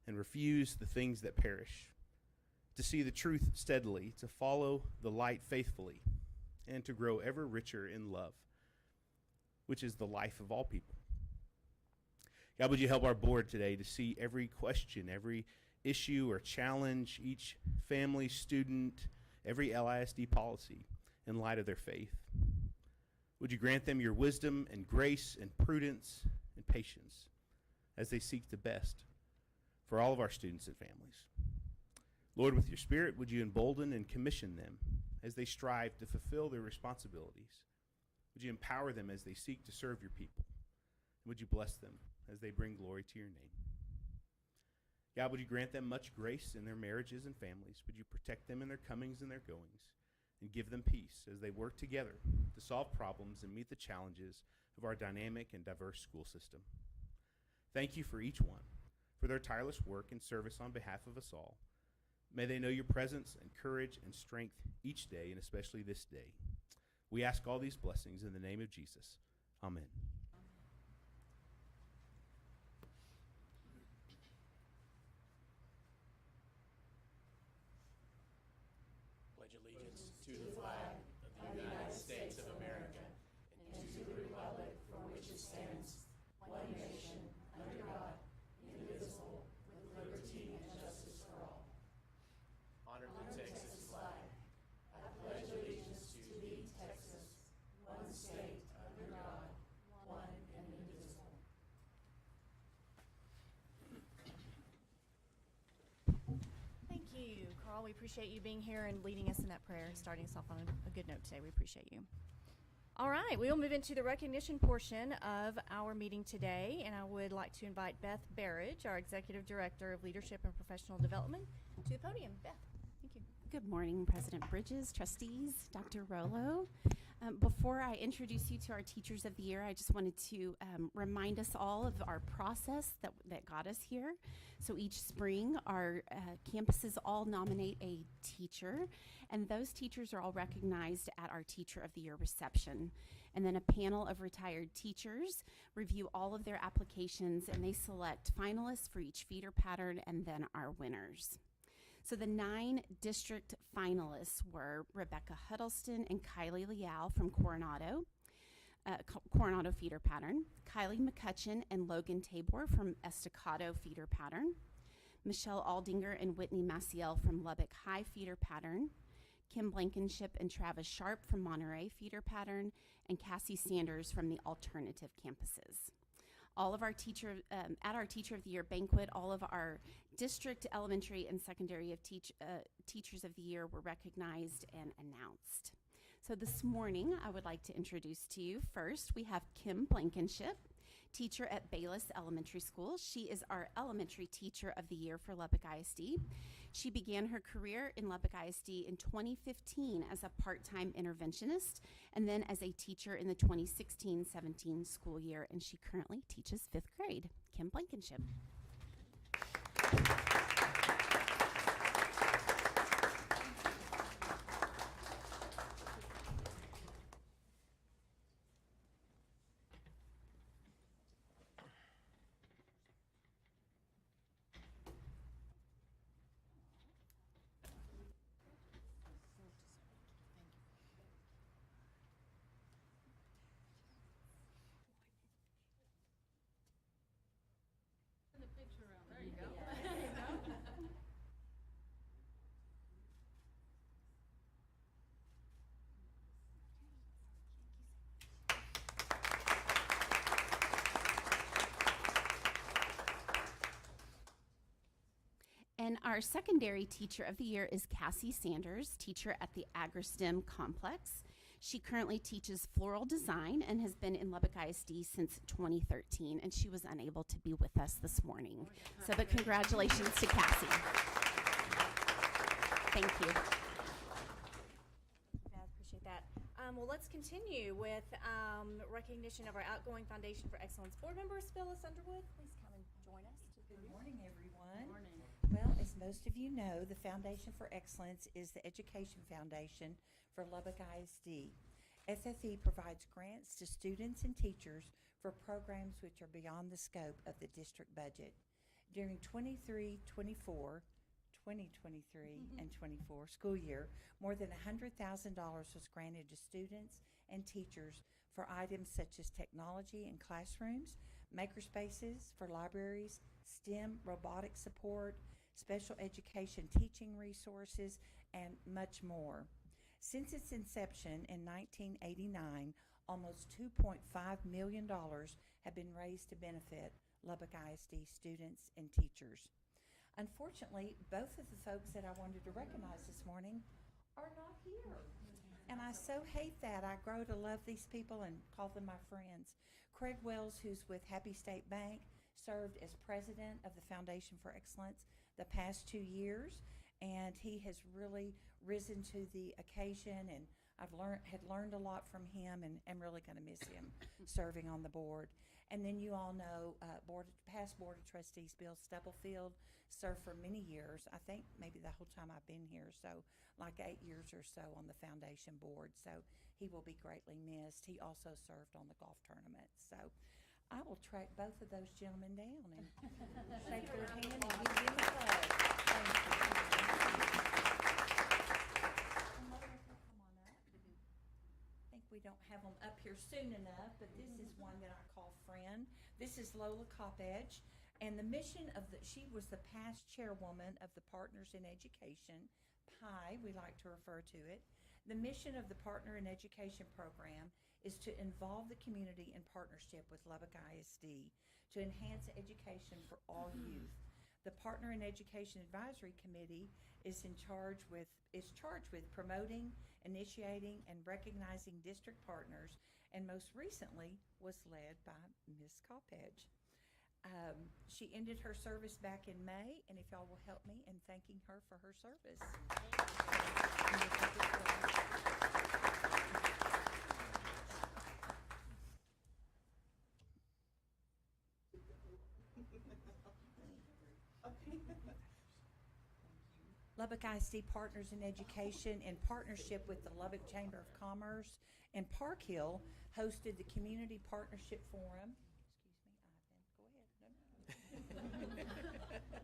and refuse the things that perish, to see the truth steadily, to follow the light faithfully, and to grow ever richer in love, which is the life of all people. God, would you help our board today to see every question, every issue or challenge, each family, student, every LISD policy in light of their faith? Would you grant them your wisdom and grace and prudence and patience as they seek the best for all of our students and families? Lord, with your Spirit, would you embolden and commission them as they strive to fulfill their responsibilities? Would you empower them as they seek to serve your people? And would you bless them as they bring glory to your name? God, would you grant them much grace in their marriages and families? Would you protect them in their comings and their goings, and give them peace as they work together to solve problems and meet the challenges of our dynamic and diverse school system? Thank you for each one, for their tireless work and service on behalf of us all. May they know your presence and courage and strength each day, and especially this day. We ask all these blessings in the name of Jesus. Amen. Pledge allegiance to the flag of the United States of America and to the republic for which it stands, one nation, under God, indivisible, with liberty and justice for all. Honor the Texas flag. I pledge allegiance to thee, Texas, one state, under God, one and indivisible. Thank you, Carl. We appreciate you being here and leading us in that prayer and starting us off on a good note today. We appreciate you. All right, we'll move into the recognition portion of our meeting today, and I would like to invite Beth Barrage, our Executive Director of Leadership and Professional Development, to the podium. Beth, thank you. Good morning, President Bridges, trustees, Dr. Rollo. Before I introduce you to our Teachers of the Year, I just wanted to remind us all of our process that got us here. So each spring, our campuses all nominate a teacher, and those teachers are all recognized at our Teacher of the Year reception. And then a panel of retired teachers review all of their applications, and they select finalists for each feeder pattern and then our winners. So the 9 district finalists were Rebecca Huddleston and Kylie Leal from Coronado feeder pattern, Kylie McCutcheon and Logan Tabor from Estacado feeder pattern, Michelle Aldinger and Whitney Maciel from Lubbock High feeder pattern, Kim Blankenship and Travis Sharp from Monterey feeder pattern, and Cassie Sanders from the alternative campuses. All of our at our Teacher of the Year banquet, all of our district, elementary, and secondary Teachers of the Year were recognized and announced. So this morning, I would like to introduce to you first, we have Kim Blankenship, teacher at Bayless Elementary School. She is our Elementary Teacher of the Year for Lubbock ISD. She began her career in Lubbock ISD in 2015 as a part-time interventionist and then as a teacher in the 2016-17 school year, and she currently teaches 5th grade. Kim Blankenship. There you go. And our secondary Teacher of the Year is Cassie Sanders, teacher at the AgriStem Complex. She currently teaches floral design and has been in Lubbock ISD since 2013, and she was unable to be with us this morning. So, but congratulations to Cassie. Thank you. I appreciate that. Well, let's continue with recognition of our outgoing Foundation for Excellence board members. Phyllis Underwood, please come and join us. Good morning, everyone. Good morning. Well, as most of you know, the Foundation for Excellence is the education foundation for Lubbock ISD. FFE provides grants to students and teachers for programs which are beyond the scope of the district budget. During 2023 and 24 school year, more than $100,000 was granted to students and teachers for items such as technology in classrooms, makerspaces for libraries, STEM robotic support, special education teaching resources, and much more. Since its inception in 1989, almost $2.5 million have been raised to benefit Lubbock ISD students and teachers. Unfortunately, both of the folks that I wanted to recognize this morning are not here. And I so hate that. I grow to love these people and call them my friends. Craig Wells, who's with Happy State Bank, served as president of the Foundation for Excellence the past 2 years, and he has really risen to the occasion, and I've learned a lot from him, and am really going to miss him serving on the board. And then you all know past Board of Trustees Bill Stubblefield served for many years, I think maybe the whole time I've been here, so like 8 years or so on the foundation board, so he will be greatly missed. He also served on the golf tournament, so I will track both of those gentlemen down and shake their hand and give them a hug. Thank you. And Lola, come on up. I think we don't have them up here soon enough, but this is one that I call friend. This is Lola Coppedge, and the mission of she was the past chairwoman of the Partners in Education, PI, we like to refer to it. The mission of the Partner in Education program is to involve the community in partnership with Lubbock ISD to enhance education for all youth. The Partner in Education Advisory Committee is charged with promoting, initiating, and recognizing district partners, and most recently was led by Ms. Coppedge. She ended her service back in May, and if y'all will help me in thanking her for her service. Lubbock ISD Partners in Education, in partnership with the Lubbock Chamber of Commerce and Park Hill, hosted the Community Partnership Forum. Excuse me, Ivan, go ahead. No.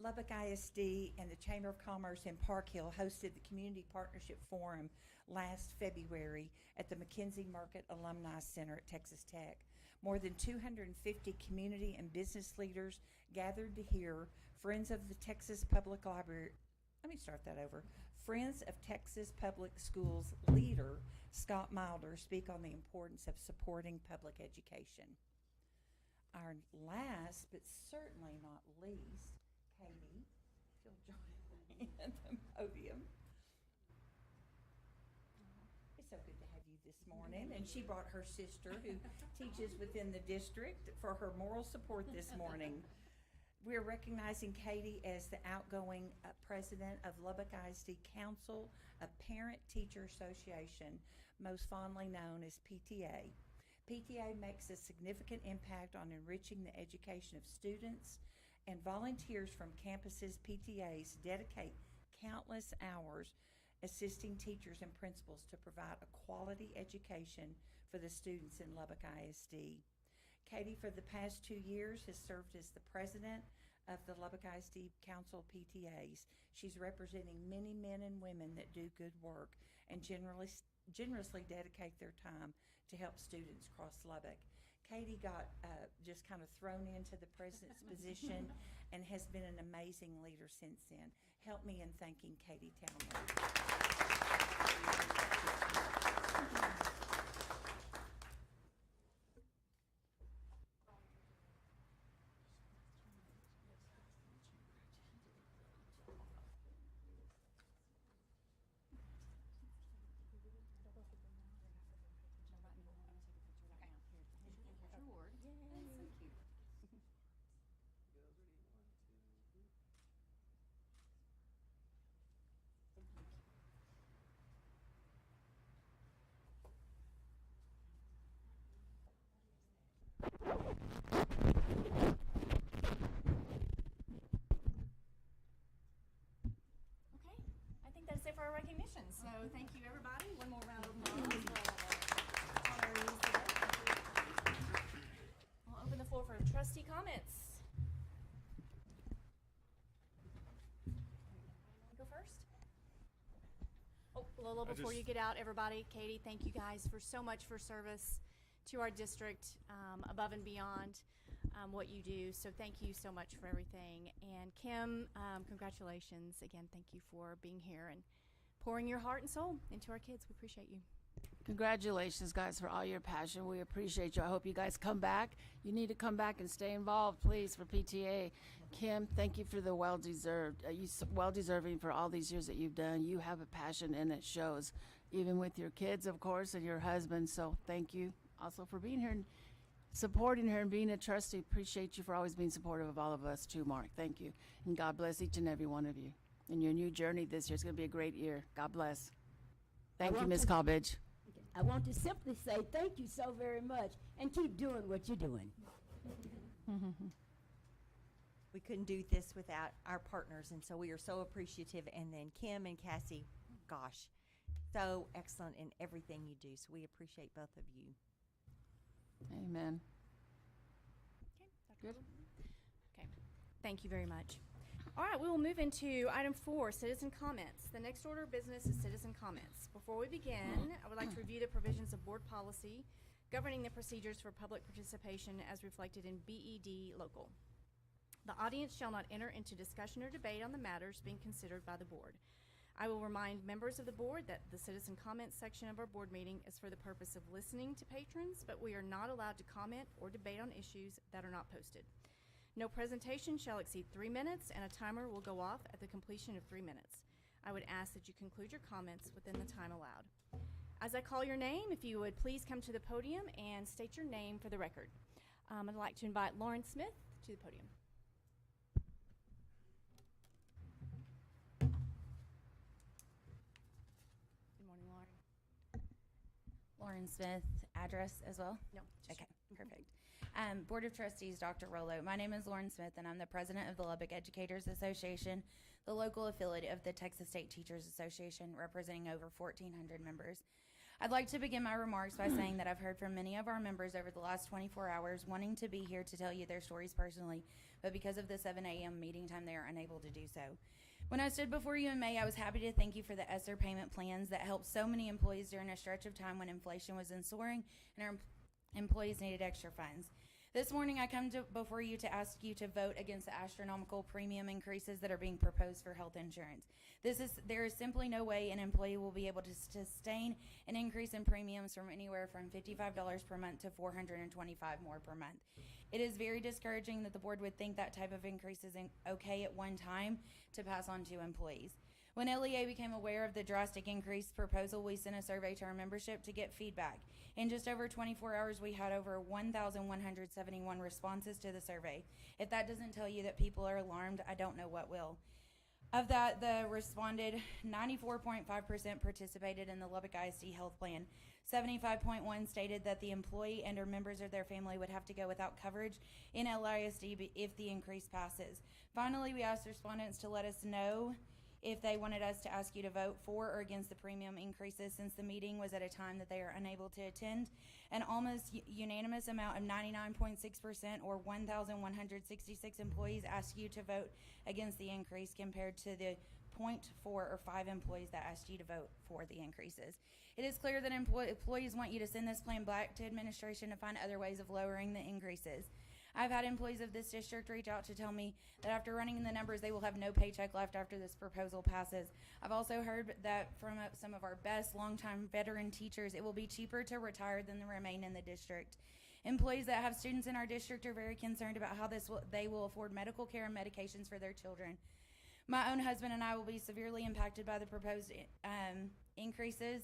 Lubbock ISD and the Chamber of Commerce in Park Hill hosted the Community Partnership Forum last February at the McKenzie Market Alumni Center at Texas Tech. More than 250 community and business leaders gathered to hear Friends of Texas Public Schools leader Scott Milder speak on the importance of supporting public education. Our last, but certainly not least, Katie, if you'll join me at the podium. It's so good to have you this morning. And she brought her sister, who teaches within the district, for her moral support this morning. We're recognizing Katie as the outgoing president of Lubbock ISD Council, a parent-teacher association, most fondly known as PTA. PTA makes a significant impact on enriching the education of students, and volunteers from campus's PTAs dedicate countless hours assisting teachers and principals to provide a quality education for the students in Lubbock ISD. Katie, for the past 2 years, has served as the president of the Lubbock ISD Council PTAs. She's representing many men and women that do good work and generously dedicate their time to help students across Lubbock. Katie got just kind of thrown into the president's position and has been an amazing leader since then. Help me in thanking Katie Townley. Okay, I think that's it for our recognition. So thank you, everybody. One more round of applause. Malolo, I before you just- get out, everybody, Katie, thank you guys for so much for service to our district, above and beyond what you do. So thank you so much for everything. And Kim, congratulations again. Thank you for being here and pouring your heart and soul into our kids. We appreciate you. Congratulations, guys, for all your passion. We appreciate you. I hope you guys come back. You need to come back and stay involved, please, for PTA. Kim, thank you for the well-deserved. Well-deserving for all these years that you've done. You have a passion, and it shows, even with your kids, of course, and your husband. So thank you also for being here and supporting her and being a trustee. Appreciate you for always being supportive of all of us, too, Mark. Thank you. And God bless each and every one of you in your new journey this year. It's going to be a great year. God bless. Thank you, want Ms. to- Colbidge. I want to simply say thank you so very much and keep doing what you're doing. We couldn't do this without our partners, and so we are so appreciative. And then Kim and Cassie, gosh, so excellent in everything you do. So we appreciate both of you. Amen. Okay, Dr. Malolo? Okay, thank you very much. All right, we will move into item 4, citizen comments. The next order of business is citizen comments. Before we begin, I would like to review the provisions of board policy governing the procedures for public participation as reflected in BED local. The audience shall not enter into discussion or debate on the matters being considered by the board. I will remind members of the board that the citizen comments section of our board meeting is for the purpose of listening to patrons, but we are not allowed to comment or debate on issues that are not posted. No presentation shall exceed 3 minutes, and a timer will go off at the completion of 3 minutes. I would ask that you conclude your comments within the time allowed. As I call your name, if you would please come to the podium and state your name for the record. I'd like to invite Lauren Smith to the podium. Good morning, Lauren. Lauren Smith, address as well? No, just Okay, perfect. Board of Trustees, Dr. Rollo. My name is Lauren Smith, and I'm the president of the Lubbock Educators Association, the local affiliate of the Texas State Teachers Association, representing over 1,400 members. I'd like to begin my remarks by saying that I've heard from many of our members over the last 24 hours wanting to be here to tell you their stories personally, but because of the 7 a.m. meeting time, they are unable to do so. When I stood before you in May, I was happy to thank you for the ESSER payment plans that helped so many employees during a stretch of time when inflation was soaring and our employees needed extra funds. This morning, I come before you to ask you to vote against the astronomical premium increases that are being proposed for health insurance. There is simply no way an employee will be able to sustain an increase in premiums from anywhere from $55 per month to $425 more per month. It is very discouraging that the board would think that type of increase is okay at one time to pass on to employees. When LEA became aware of the drastic increase proposal, we sent a survey to our membership to get feedback. In just over 24 hours, we had over 1,171 responses to the survey. If that doesn't tell you that people are alarmed, I don't know what will. Of that, the responded 94.5% participated in the Lubbock ISD health plan. 75.1% stated that the employee and or members of their family would have to go without coverage in LISD if the increase passes. Finally, we asked respondents to let us know if they wanted us to ask you to vote for or against the premium increases, since the meeting was at a time that they are unable to attend. An almost unanimous amount of 99.6% or 1,166 employees asked you to vote against the increase, compared to the 0.4 or 5 employees that asked you to vote for the increases. It is clear that employees want you to send this plan back to administration to find other ways of lowering the increases. I've had employees of this district reach out to tell me that after running the numbers, they will have no paycheck left after this proposal passes. I've also heard that from some of our best longtime veteran teachers, it will be cheaper to retire than to remain in the district. Employees that have students in our district are very concerned about how they will afford medical care and medications for their children. My own husband and I will be severely impacted by the proposed increases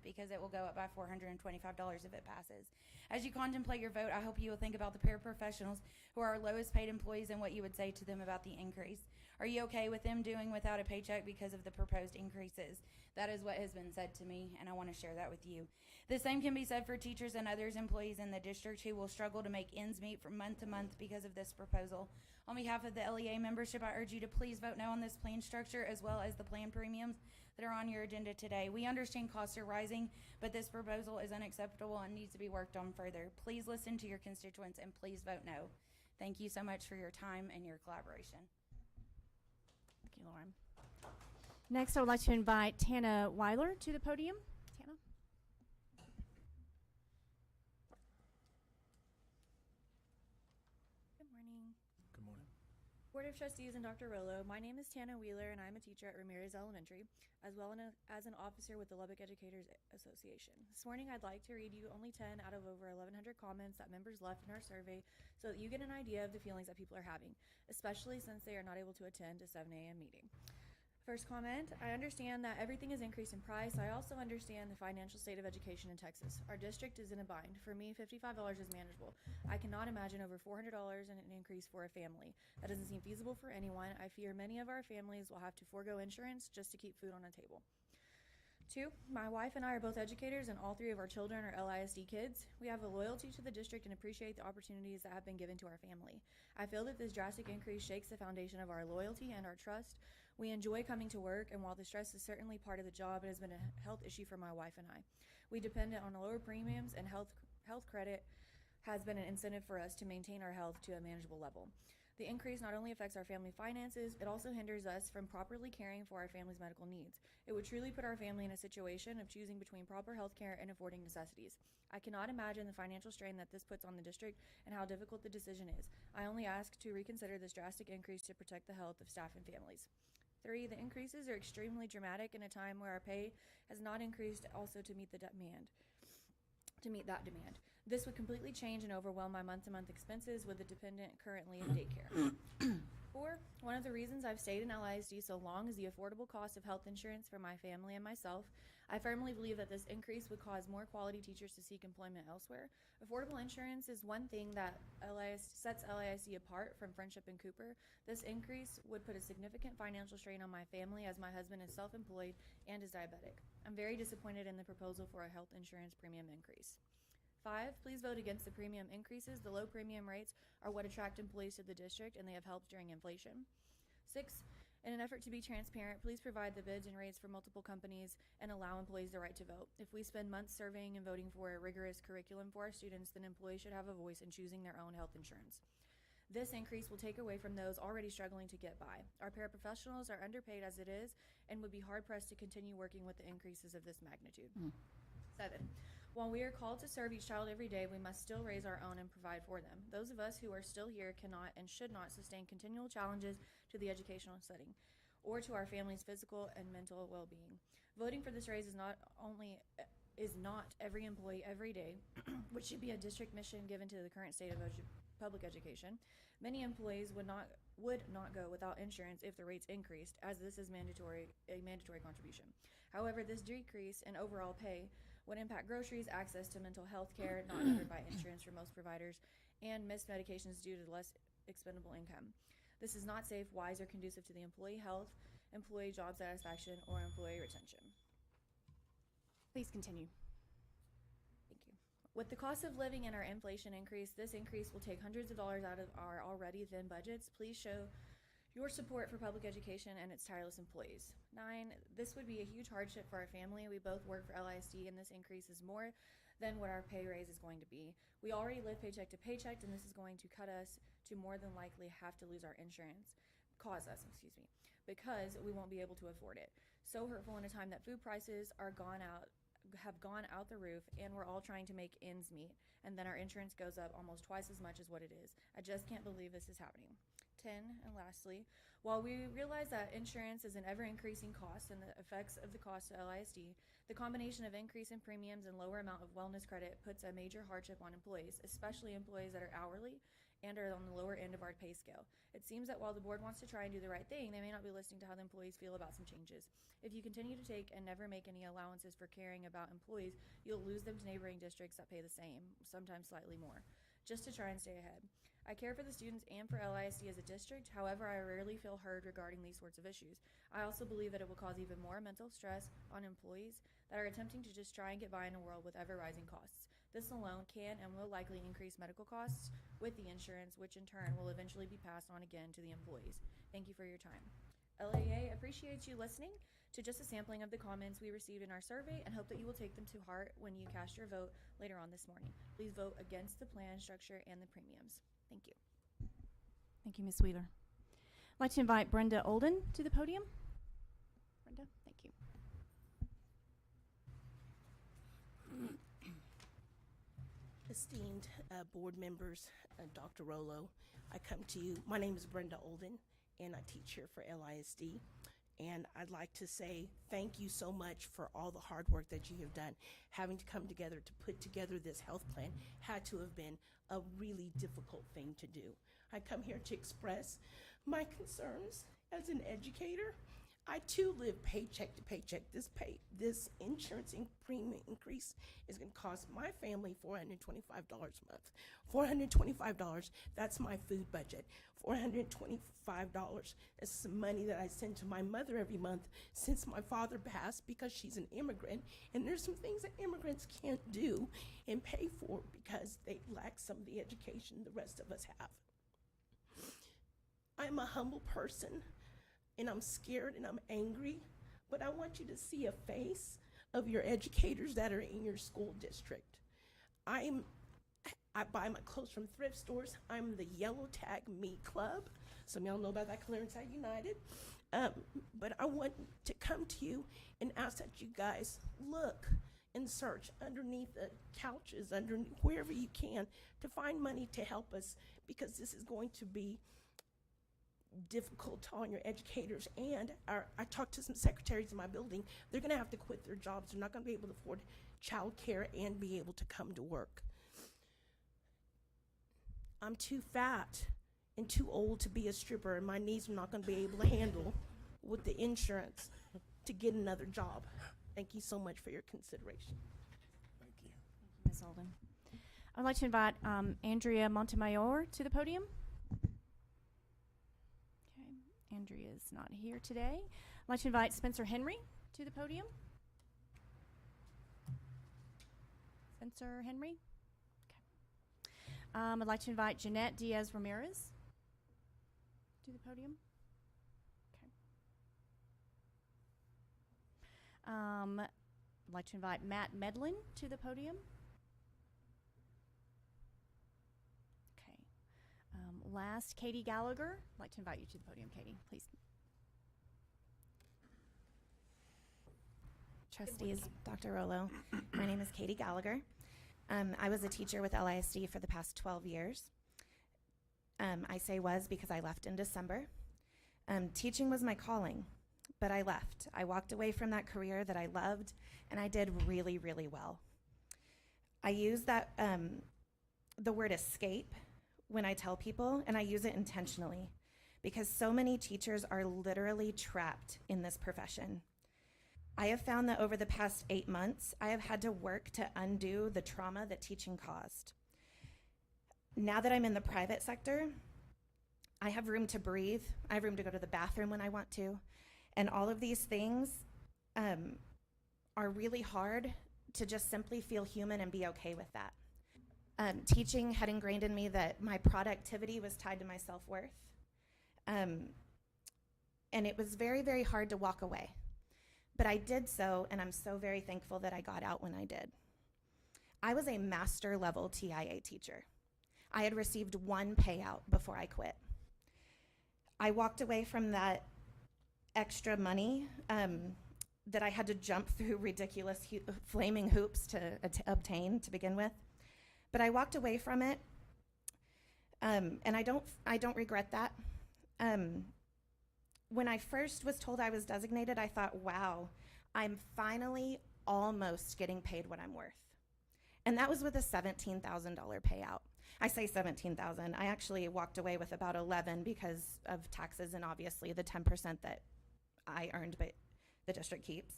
because it will go up by $425 if it passes. As you contemplate your vote, I hope you will think about the paraprofessionals who are our lowest paid employees and what you would say to them about the increase. Are you okay with them doing without a paycheck because of the proposed increases? That is what has been said to me, and I want to share that with you. The same can be said for teachers and others employees in the district who will struggle to make ends meet from month to month because of this proposal. On behalf of the LEA membership, I urge you to please vote no on this plan structure as well as the plan premiums that are on your agenda today. We understand costs are rising, but this proposal is unacceptable and needs to be worked on further. Please listen to your constituents and please vote no. Thank you so much for your time and your collaboration. Thank you, Lauren. Next, I would like to invite Tana Wheeler to the podium. Tana. Good morning. Good morning. Board of Trustees and Dr. Rollo, my name is Tana Wheeler, and I'm a teacher at Ramirez Elementary, as well as an officer with the Lubbock Educators Association. This morning, I'd like to read you only 10 out of over 1,100 comments that members left in our survey so that you get an idea of the feelings that people are having, especially since they are not able to attend a 7 a.m. meeting. First comment, I understand that everything is increased in price. I also understand the financial state of education in Texas. Our district is in a bind. For me, $55 is manageable. I cannot imagine over $400 in an increase for a family. That doesn't seem feasible for anyone. I fear many of our families will have to forego insurance just to keep food on the table. 2, my wife and I are both educators, and all 3 of our children are LISD kids. We have a loyalty to the district and appreciate the opportunities that have been given to our family. I feel that this drastic increase shakes the foundation of our loyalty and our trust. We enjoy coming to work, and while the stress is certainly part of the job, it has been a health issue for my wife and I. We depend on lower premiums, and health credit has been an incentive for us to maintain our health to a manageable level. The increase not only affects our family finances, it also hinders us from properly caring for our family's medical needs. It would truly put our family in a situation of choosing between proper health care and affording necessities. I cannot imagine the financial strain that this puts on the district and how difficult the decision is. I only ask to reconsider this drastic increase to protect the health of staff and families. 3, the increases are extremely dramatic in a time where our pay has not increased also to meet that demand. This would completely change and overwhelm my month-to-month expenses with a dependent currently in daycare. 4, one of the reasons I've stayed in LISD so long is the affordable cost of health insurance for my family and myself. I firmly believe that this increase would cause more quality teachers to seek employment elsewhere. Affordable insurance is one thing that sets LISD apart from Friendship and Cooper. This increase would put a significant financial strain on my family as my husband is self-employed and is diabetic. I'm very disappointed in the proposal for a health insurance premium increase. 5, please vote against the premium increases. The low premium rates are what attract employees to the district, and they have helped during inflation. 6, in an effort to be transparent, please provide the bids and rates for multiple companies and allow employees the right to vote. If we spend months surveying and voting for a rigorous curriculum for our students, then employees should have a voice in choosing their own health insurance. This increase will take away from those already struggling to get by. Our paraprofessionals are underpaid as it is and would be hard-pressed to continue working with the increases of this magnitude. 7, while we are called to serve each child every day, we must still raise our own and provide for them. Those of us who are still here cannot and should not sustain continual challenges to the educational setting or to our family's physical and mental well-being. Voting for this raise is not every employee every day, which should be a district mission given to the current state of public education. Many employees would not go without insurance if the rates increased, as this is a mandatory contribution. However, this decrease in overall pay would impact groceries, access to mental health care not covered by insurance for most providers, and missed medications due to less expendable income. This is not safe, wise, or conducive to the employee health, employee job satisfaction, or employee retention. Please continue. Thank you. With the cost of living and our inflation increase, this increase will take hundreds of dollars out of our already thin budgets. Please show your support for public education and its tireless employees. 9, this would be a huge hardship for our family. We both work for LISD, and this increase is more than what our pay raise is going to be. We already live paycheck to paycheck, and this is going to cause us to more than likely have to lose our insurance, because we won't be able to afford it. So hurtful in a time that food prices have gone out the roof, and we're all trying to make ends meet, and then our insurance goes up almost twice as much as what it is. I just can't believe this is happening. 10, and lastly, while we realize that insurance is an ever-increasing cost and the effects of the cost to LISD, the combination of increase in premiums and lower amount of wellness credit puts a major hardship on employees, especially employees that are hourly and are on the lower end of our pay scale. It seems that while the board wants to try and do the right thing, they may not be listening to how the employees feel about some changes. If you continue to take and never make any allowances for caring about employees, you'll lose them to neighboring districts that pay the same, sometimes slightly more, just to try and stay ahead. I care for the students and for LISD as a district. However, I rarely feel heard regarding these sorts of issues. I also believe that it will cause even more mental stress on employees that are attempting to just try and get by in a world with ever-rising costs. This alone can and will likely increase medical costs with the insurance, which in turn will eventually be passed on again to the employees. Thank you for your time. LEA appreciates you listening to just a sampling of the comments we received in our survey and hope that you will take them to heart when you cast your vote later on this morning. Please vote against the plan structure and the premiums. Thank you. Thank you, Ms. Wheeler. I'd like to invite Brenda Allen to the podium. Brenda. Thank you. Esteemed board members, Dr. Rollo, I come to you. My name is Brenda Allen, and I teach here for LISD. And I'd like to say thank you so much for all the hard work that you have done. Having to come together to put together this health plan had to have been a really difficult thing to do. I come here to express my concerns as an educator. I too live paycheck to paycheck. This insurance premium increase is going to cost my family $425 a month. $425, that's my food budget. $425 is some money that I send to my mother every month since my father passed because she's an immigrant. And there's some things that immigrants can't do and pay for because they lack some of the education the rest of us have. I'm a humble person, and I'm scared and I'm angry, but I want you to see a face of your educators that are in your school district. I buy my clothes from thrift stores. I'm the Yellow Tag Me Club. Some of y'all know about that, Clarence Tag United. But I want to come to you and ask that you guys look and search underneath the couches, underneath wherever you can, to find money to help us, because this is going to be difficult on your educators. And I talked to some secretaries in my building. They're going to have to quit their jobs. They're not going to be able to afford child care and be able to come to work. I'm too fat and too old to be a stripper, and my knees are not going to be able to handle with the insurance to get another job. Thank you so much for your consideration. Thank you. Ms. Alden. I'd like to invite Andrea Montemayor to the podium. Okay, Andrea is not here today. I'd like to invite Spencer Henry to the podium. Spencer Henry. Okay. I'd like to invite Jeanette Diaz Ramirez to the podium. Okay. I'd like to invite Matt Medlin to the podium. Okay. Last, Katie Gallagher. I'd like to invite you to the podium, Katie, please. Trustees, Dr. Rollo. My name is Katie Gallagher. I was a teacher with LISD for the past 12 years. I say was because I left in December. Teaching was my calling, but I left. I walked away from that career that I loved, and I did really, really well. I use that, the word escape when I tell people, and I use it intentionally because so many teachers are literally trapped in this profession. I have found that over the past 8 months, I have had to work to undo the trauma that teaching caused. Now that I'm in the private sector, I have room to breathe. I have room to go to the bathroom when I want to. And all of these things are really hard to just simply feel human and be okay with that. Teaching had ingrained in me that my productivity was tied to my self-worth. And it was very, very hard to walk away. But I did so, and I'm so very thankful that I got out when I did. I was a master level TIA teacher. I had received one payout before I quit. I walked away from that extra money that I had to jump through ridiculous flaming hoops to obtain to begin with. But I walked away from it, and I don't regret that. When I first was told I was designated, I thought, wow, I'm finally almost getting paid what I'm worth. And that was with a $17,000 payout. I say $17,000. I actually walked away with about $11,000 because of taxes and obviously the 10% that I earned, but the district keeps.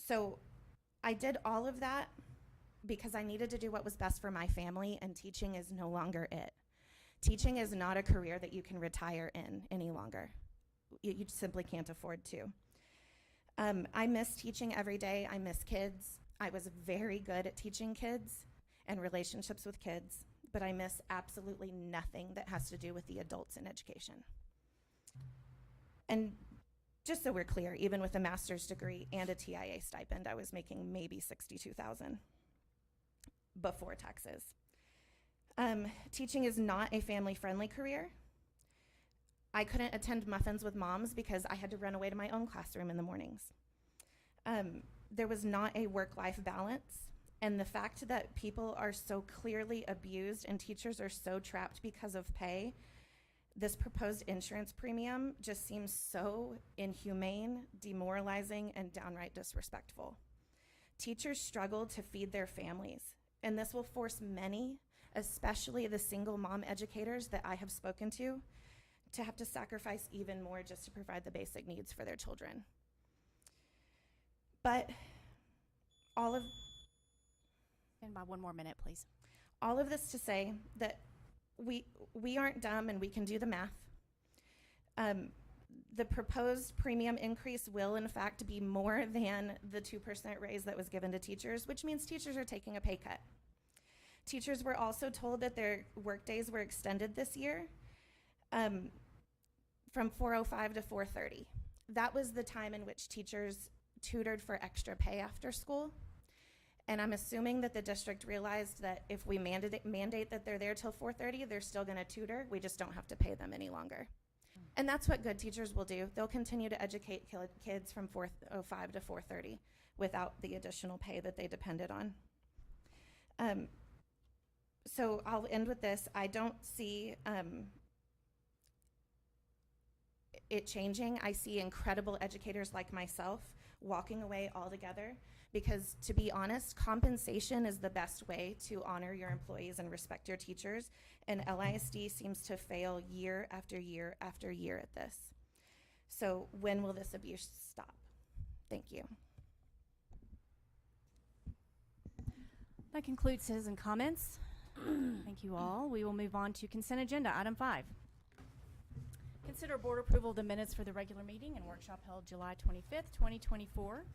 So I did all of that because I needed to do what was best for my family, and teaching is no longer it. Teaching is not a career that you can retire in any longer. You simply can't afford to. I miss teaching every day. I miss kids. I was very good at teaching kids and relationships with kids, but I miss absolutely nothing that has to do with the adults in education. And just so we're clear, even with a master's degree and a TIA stipend, I was making maybe $62,000 before taxes. Teaching is not a family-friendly career. I couldn't attend Muffins with Moms because I had to run away to my own classroom in the mornings. There was not a work-life balance, and the fact that people are so clearly abused and teachers are so trapped because of pay, this proposed insurance premium just seems so inhumane, demoralizing, and downright disrespectful. Teachers struggle to feed their families, and this will force many, especially the single mom educators that I have spoken to have to sacrifice even more just to provide the basic needs for their children. But Stand by one more minute, please. all of this to say that we aren't dumb and we can do the math. The proposed premium increase will in fact be more than the 2% raise that was given to teachers, which means teachers are taking a pay cut. Teachers were also told that their work days were extended this year from 4:05 to 4:30. That was the time in which teachers tutored for extra pay after school. And I'm assuming that the district realized that if we mandate that they're there till 4:30, they're still gonna tutor. We just don't have to pay them any longer. And that's what good teachers will do. They'll continue to educate kids from 4:05 to 4:30 without the additional pay that they depended on. So I'll end with this. I don't see it changing. I see incredible educators like myself walking away altogether because, to be honest, compensation is the best way to honor your employees and respect your teachers, and LISD seems to fail year after year after year at this. So when will this abuse stop? Thank you. That concludes citizen comments. Thank you all. We will move on to consent agenda, item 5. Consider board approval of the minutes for the regular meeting and workshop held July 25th, 2024.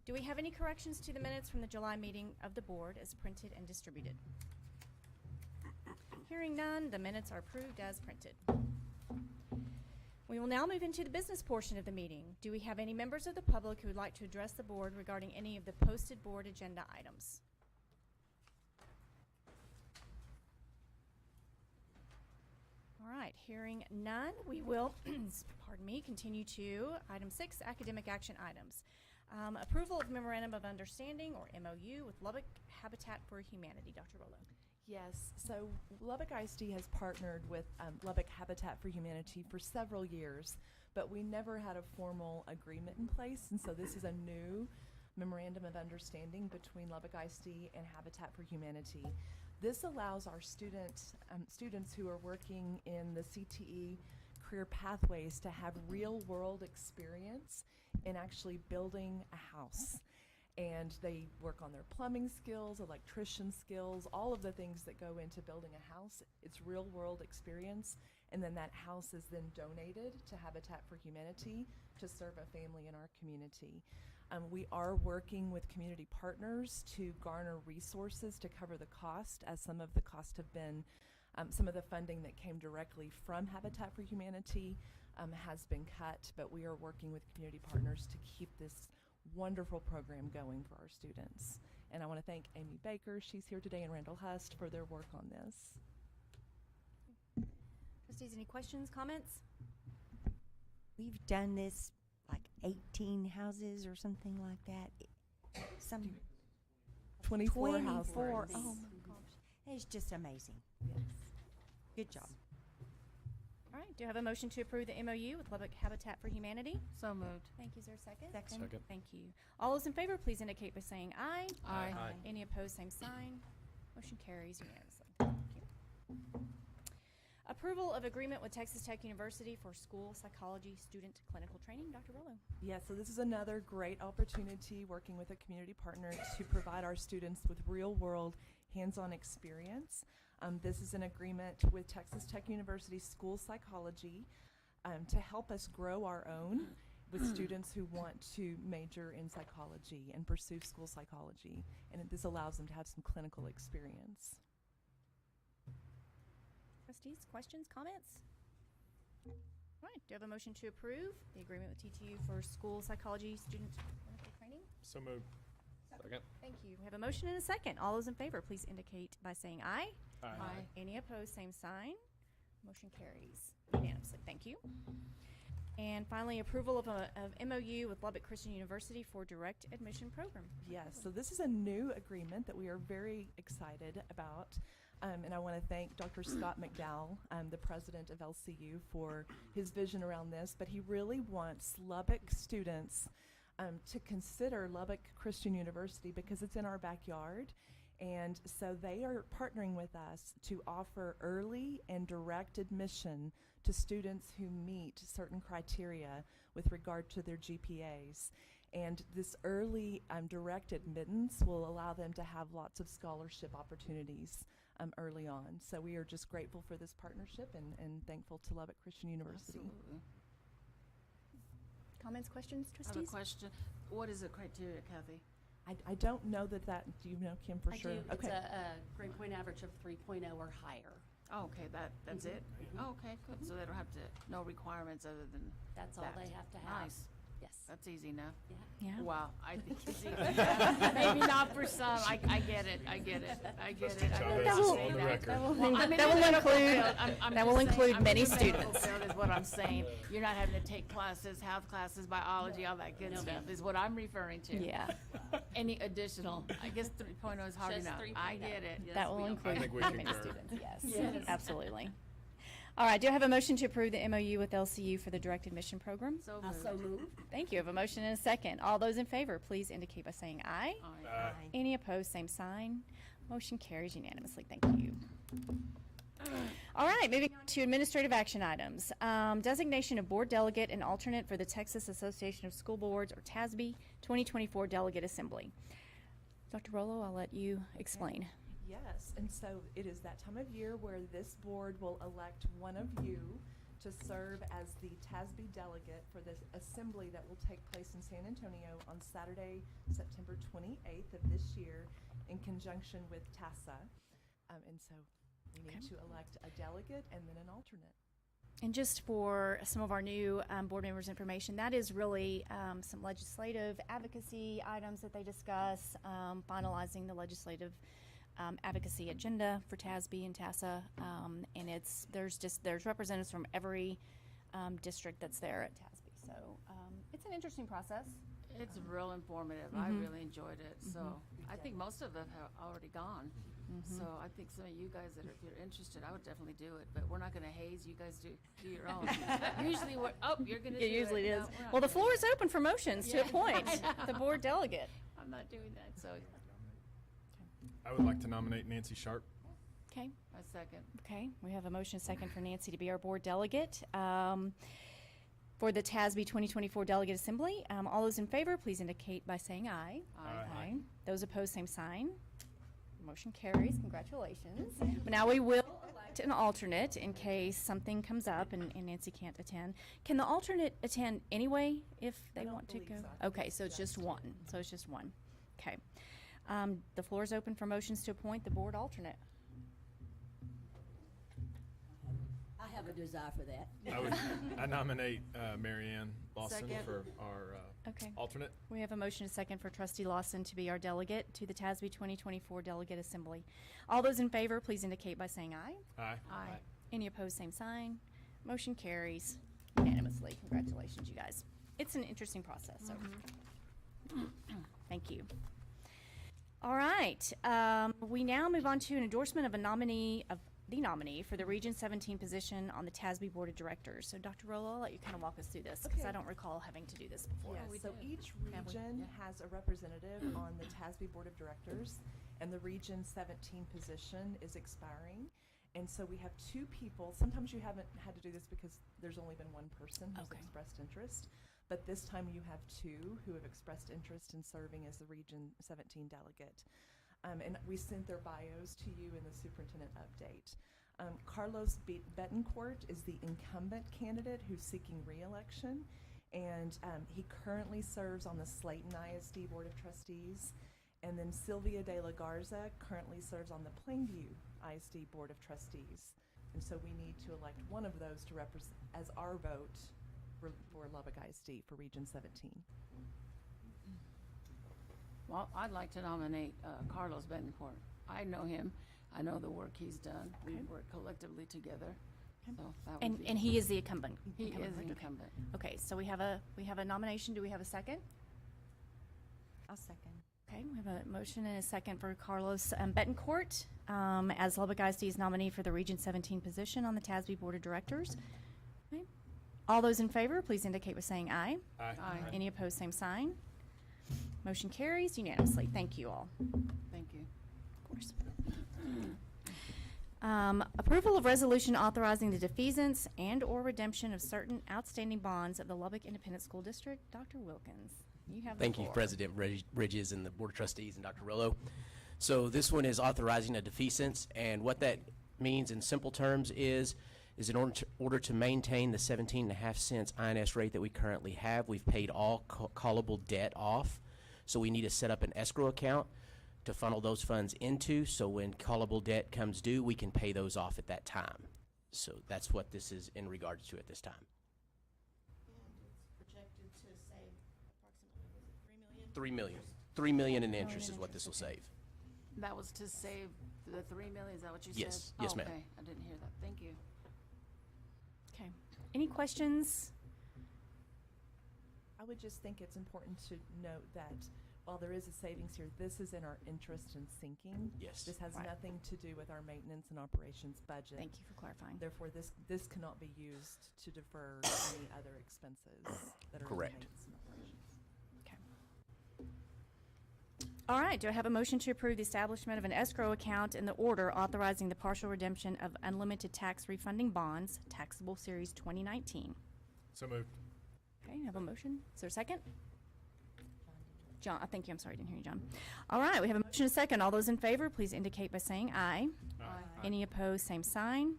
Do we have any corrections to the minutes from the July meeting of the board as printed and distributed? Hearing none, the minutes are approved as printed. We will now move into the business portion of the meeting. Do we have any members of the public who would like to address the board regarding any of the posted board agenda items? All right, hearing none, we will, continue to item 6, academic action items. Approval of Memorandum of Understanding, or MOU, with Lubbock Habitat for Humanity. Dr. Rollo. Yes, so Lubbock ISD has partnered with Lubbock Habitat for Humanity for several years, but we never had a formal agreement in place, and so this is a new Memorandum of Understanding between Lubbock ISD and Habitat for Humanity. This allows our students who are working in the CTE career pathways to have real-world experience in actually building a house. And they work on their plumbing skills, electrician skills, all of the things that go into building a house. It's real-world experience, and then that house is then donated to Habitat for Humanity to serve a family in our community. We are working with community partners to garner resources to cover the cost, as some of the costs have been, some of the funding that came directly from Habitat for Humanity has been cut, but we are working with community partners to keep this wonderful program going for our students. And I want to thank Amy Baker, she's here today, and Randall Hust for their work on this. Trustees, any questions, comments? We've done this like 18 houses or something like that. 24 houses. Oh my gosh. It's just amazing. Yes. Good job. All right, do you have a motion to approve the MOU with Lubbock Habitat for Humanity? So moved. Thank you. Is there a second? Second. Thank you. All those in favor, please indicate by saying aye. Aye. Aye. Any opposed, same sign. Motion carries unanimously. Thank you. Approval of agreement with Texas Tech University for school psychology student clinical training. Dr. Rollo. Yeah, so this is another great opportunity working with a community partner to provide our students with real-world hands-on experience. This is an agreement with Texas Tech University School Psychology to help us grow our own with students who want to major in psychology and pursue school psychology. And this allows them to have some clinical experience. Trustees, questions, comments? All right, do you have a motion to approve the agreement with TTU for school psychology student clinical training? So moved. Second. Thank you. We have a motion and a second. All those in favor, please indicate by saying aye. Aye. Any opposed, same sign. Motion carries unanimously. Thank you. And finally, approval of MOU with Lubbock Christian University for direct admission program. Yes, so this is a new agreement that we are very excited about. And I want to thank Dr. Scott McDowell, the president of LCU, for his vision around this. But he really wants Lubbock students to consider Lubbock Christian University because it's in our backyard. And so they are partnering with us to offer early and direct admission to students who meet certain criteria with regard to their GPAs. And this early direct admittance will allow them to have lots of scholarship opportunities early on. So we are just grateful for this partnership and thankful to Lubbock Christian University. Absolutely. Comments, questions, I have trustees? a question. What is the criteria, Kathy? I don't know that, do you know, Kim, for sure? I do. Okay. It's a grade point average of 3.0 or higher. Oh, okay, that's it? Oh, okay, good. So they don't have to, no requirements other than That's all that. they have to have. Nice. Yes. That's easy enough. Yeah. Wow, I think it's easy. Maybe not for some. I get it. I get it. I get it. I Chavez That is will- on the that. record. That will, Well, I'm in that the will medical include field. I'm that just will saying, include I'm many in the medical students. field is what I'm saying. You're not having to take classes, health classes, biology, all that good No, stuff ma'am. is what I'm referring to. Yeah, Any additional? I guess 3.0 is hard Just enough. 3.0. I get it. Yes, that will we- include I think we many concur. students. Yes, Yes. absolutely. All right, do I have a motion to approve the MOU with LCU for the direct admission program? So I moved. so move. Thank you. I have a motion and a second. All those in favor, please indicate by saying aye. Aye. Any opposed, same sign. Motion carries unanimously. Thank you. All right, moving on to administrative action items. Designation of board delegate and alternate for the Texas Association of School Boards, or TASB, 2024 Delegate Assembly. Dr. Rollo, I'll let you explain. Yes, and so it is that time of year where this board will elect one of you to serve as the TASB delegate for the assembly that will take place in San Antonio on Saturday, September 28th of this year in conjunction with TASA. And so we need to elect a delegate and then an alternate. And just for some of our new board members' information, that is really some legislative advocacy items that they discuss, finalizing the legislative advocacy agenda for TASB and TASA, and there's representatives from every district that's there at TASB. So it's an interesting process. It's real informative. I really enjoyed it. So I think most of them have already gone. So I think some of you guys that are, if you're interested, I would definitely do it. But we're not going to haze. You guys do your own. Usually you're going to do it. It usually No, is. we're not Well, the gonna floor do is open for motions to Yeah. appoint the board delegate. I'm not doing that. So I would like to nominate Nancy Sharp. Okay. a second. Okay, we have a motion second for Nancy to be our board delegate for the TASB 2024 Delegate Assembly. All those in favor, please indicate by saying aye. Aye. Those opposed, same sign. Motion carries. Congratulations. But now we will elect an alternate in case something comes up and Nancy can't attend. Can the alternate attend anyway if they don't want to believe go? so. I think Okay, it's so it's just just one. So it's just one. Okay. The floor is open for motions to appoint the board alternate. I have a desire for that. I nominate Mary Ann Lawson Second. for our Okay. alternate. We have a motion and a second for Trustee Lawson to be our delegate to the TASB 2024 Delegate Assembly. All those in favor, please indicate by saying aye. Aye. Aye. Any opposed, same sign. Motion carries unanimously. Congratulations, you guys. It's an interesting process, so thank you. All right, we now move on to an endorsement of the nominee for the Region 17 position on the TASB Board of Directors. So Dr. Rollo, I'll let you kind of walk us through this because Okay. I don't recall having to do this before. Yes, so each Have we? region Yeah. has a representative on the TASB Board of Directors, and the Region 17 position is expiring. And so we have two people. Sometimes you haven't had to do this because there's only been one person who's Okay. expressed interest. But this time you have two who have expressed interest in serving as the Region 17 delegate. And we sent their bios to you in the superintendent update. Carlos Betancourt is the incumbent candidate who's seeking re-election, and he currently serves on the Slayton ISD Board of Trustees. And then Sylvia De La Garza currently serves on the Plainview ISD Board of Trustees. And so we need to elect one of those to represent as our vote for Lubbock ISD for Region 17. Well, I'd like to nominate Carlos Betancourt. I know him. I know the work he's done. We work collectively together. So that would And, be- and he is the incumbent. He is right? the Okay. incumbent. Okay, so we have a nomination. Do we have a second? I'll second. Okay, we have a motion and a second for Carlos Betancourt as Lubbock ISD's nominee for the Region 17 position on the TASB Board of Directors. Okay. All those in favor, please indicate by saying aye. Aye. Aye. Any opposed, same sign. Motion carries unanimously. Thank you all. Thank you. Of course. Approval of resolution authorizing the defeasance and/or redemption of certain outstanding bonds of the Lubbock Independent School District. Dr. Wilkins, you have the Thank you, floor. President Bridges and the Board of Trustees and Dr. Rollo. So this one is authorizing a defeasance, and what that means in simple terms is in order to maintain the 17.5 cents INS rate that we currently have, we've paid all callable debt off. So we need to set up an escrow account to funnel those funds into, so when callable debt comes due, we can pay those off at that time. So that's what this is in regards to at this time. Projected to save approximately, was it 3 million? 3 million. 3 million in interest is what this will save. That was to save the 3 million, is that what you said? Yes. Yes, ma'am. Okay, I didn't hear that. Thank you. Okay. Any questions? I would just think it's important to note that while there is a savings here, this is in our interest in sinking. Yes. This has Right. nothing to do with our maintenance and operations budget. Thank you for clarifying. Therefore, this cannot be used to defer any other expenses that are Correct. in maintenance and operations. Okay. All right, do I have a motion to approve the establishment of an escrow account in the order authorizing the partial redemption of unlimited tax refunding bonds, taxable series 2019? So moved. Okay, I have a motion. Is there a second? John, thank you. I'm sorry, I didn't hear you, John. All right, we have a motion and a second. All those in favor, please indicate by saying aye. Aye. Any opposed, same sign.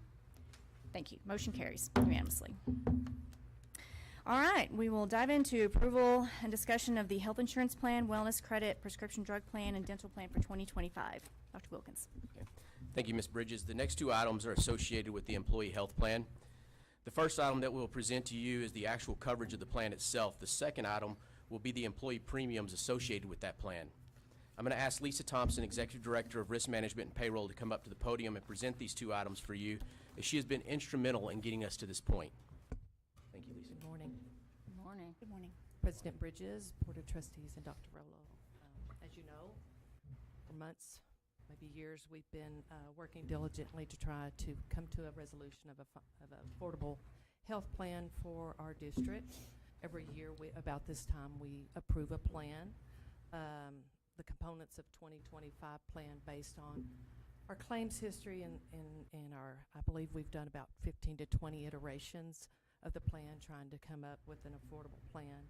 Thank you. Motion carries unanimously. All right, we will dive into approval and discussion of the health insurance plan, wellness credit, prescription drug plan, and dental plan for 2025. Dr. Wilkins. Thank you, Ms. Bridges. The next two items are associated with the employee health plan. The first item that we'll present to you is the actual coverage of the plan itself. The second item will be the employee premiums associated with that plan. I'm going to ask Lisa Thompson, Executive Director of Risk Management and Payroll, to come up to the podium and present these two items for you, as she has been instrumental in getting us to this point. Thank you, Lisa. Good morning. Good morning. Good morning. President Bridges, Board of Trustees, and Dr. Rollo. As you know, for months, maybe years, we've been working diligently to try to come to a resolution of an affordable health plan for our district. Every year, about this time, we approve a plan. The components of 2025 plan based on our claims history and our, I believe we've done about 15 to 20 iterations of the plan, trying to come up with an affordable plan.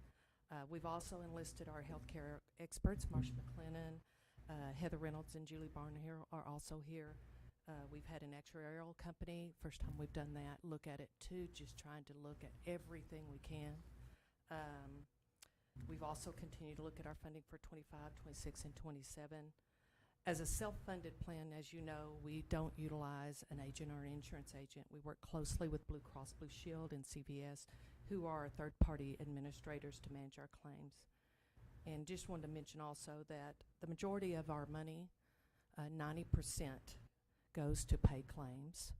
We've also enlisted our healthcare experts, Marsha McLennan, Heather Reynolds, and Julie Barnhill are also here. We've had an actuarial company, first time we've done that, look at it too, just trying to look at everything we can. We've also continued to look at our funding for 25, 26, and 27. As a self-funded plan, as you know, we don't utilize an agent or an insurance agent. We work closely with Blue Cross Blue Shield and CVS, who are our third-party administrators to manage our claims. And just wanted to mention also that the majority of our money, 90%, goes to pay claims.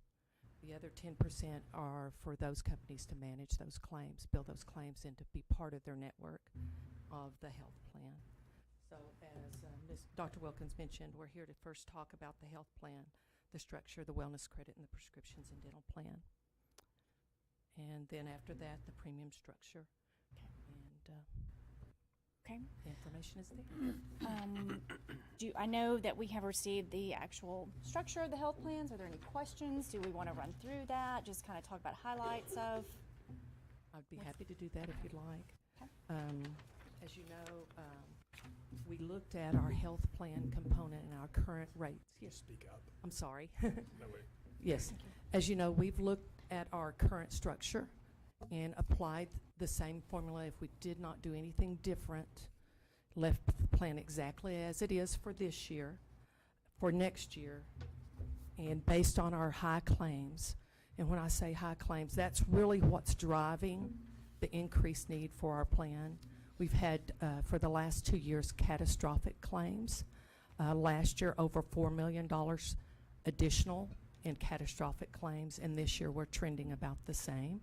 The other 10% are for those companies to manage those claims, build those claims in to be part of their network of the health plan. So as Ms. Dr. Wilkins mentioned, we're here to first talk about the health plan, the structure, the wellness credit, and the prescriptions and dental plan. And then after that, the premium structure. And Okay. the information is there. I know that we have received the actual structure of the health plans. Are there any questions? Do we want to run through that? Just kind of talk about highlights of? I'd be happy to do that if you'd like. Okay. As you know, we looked at our health plan component and our current rates. Yes. Speak up. I'm sorry. No way. Yes. As you know, we've looked at our current structure and applied the same formula. If we did not do anything different, left the plan exactly as it is for this year, for next year, and based on our high claims. And when I say high claims, that's really what's driving the increased need for our plan. We've had, for the last 2 years, catastrophic claims. Last year, over $4 million additional in catastrophic claims, and this year we're trending about the same.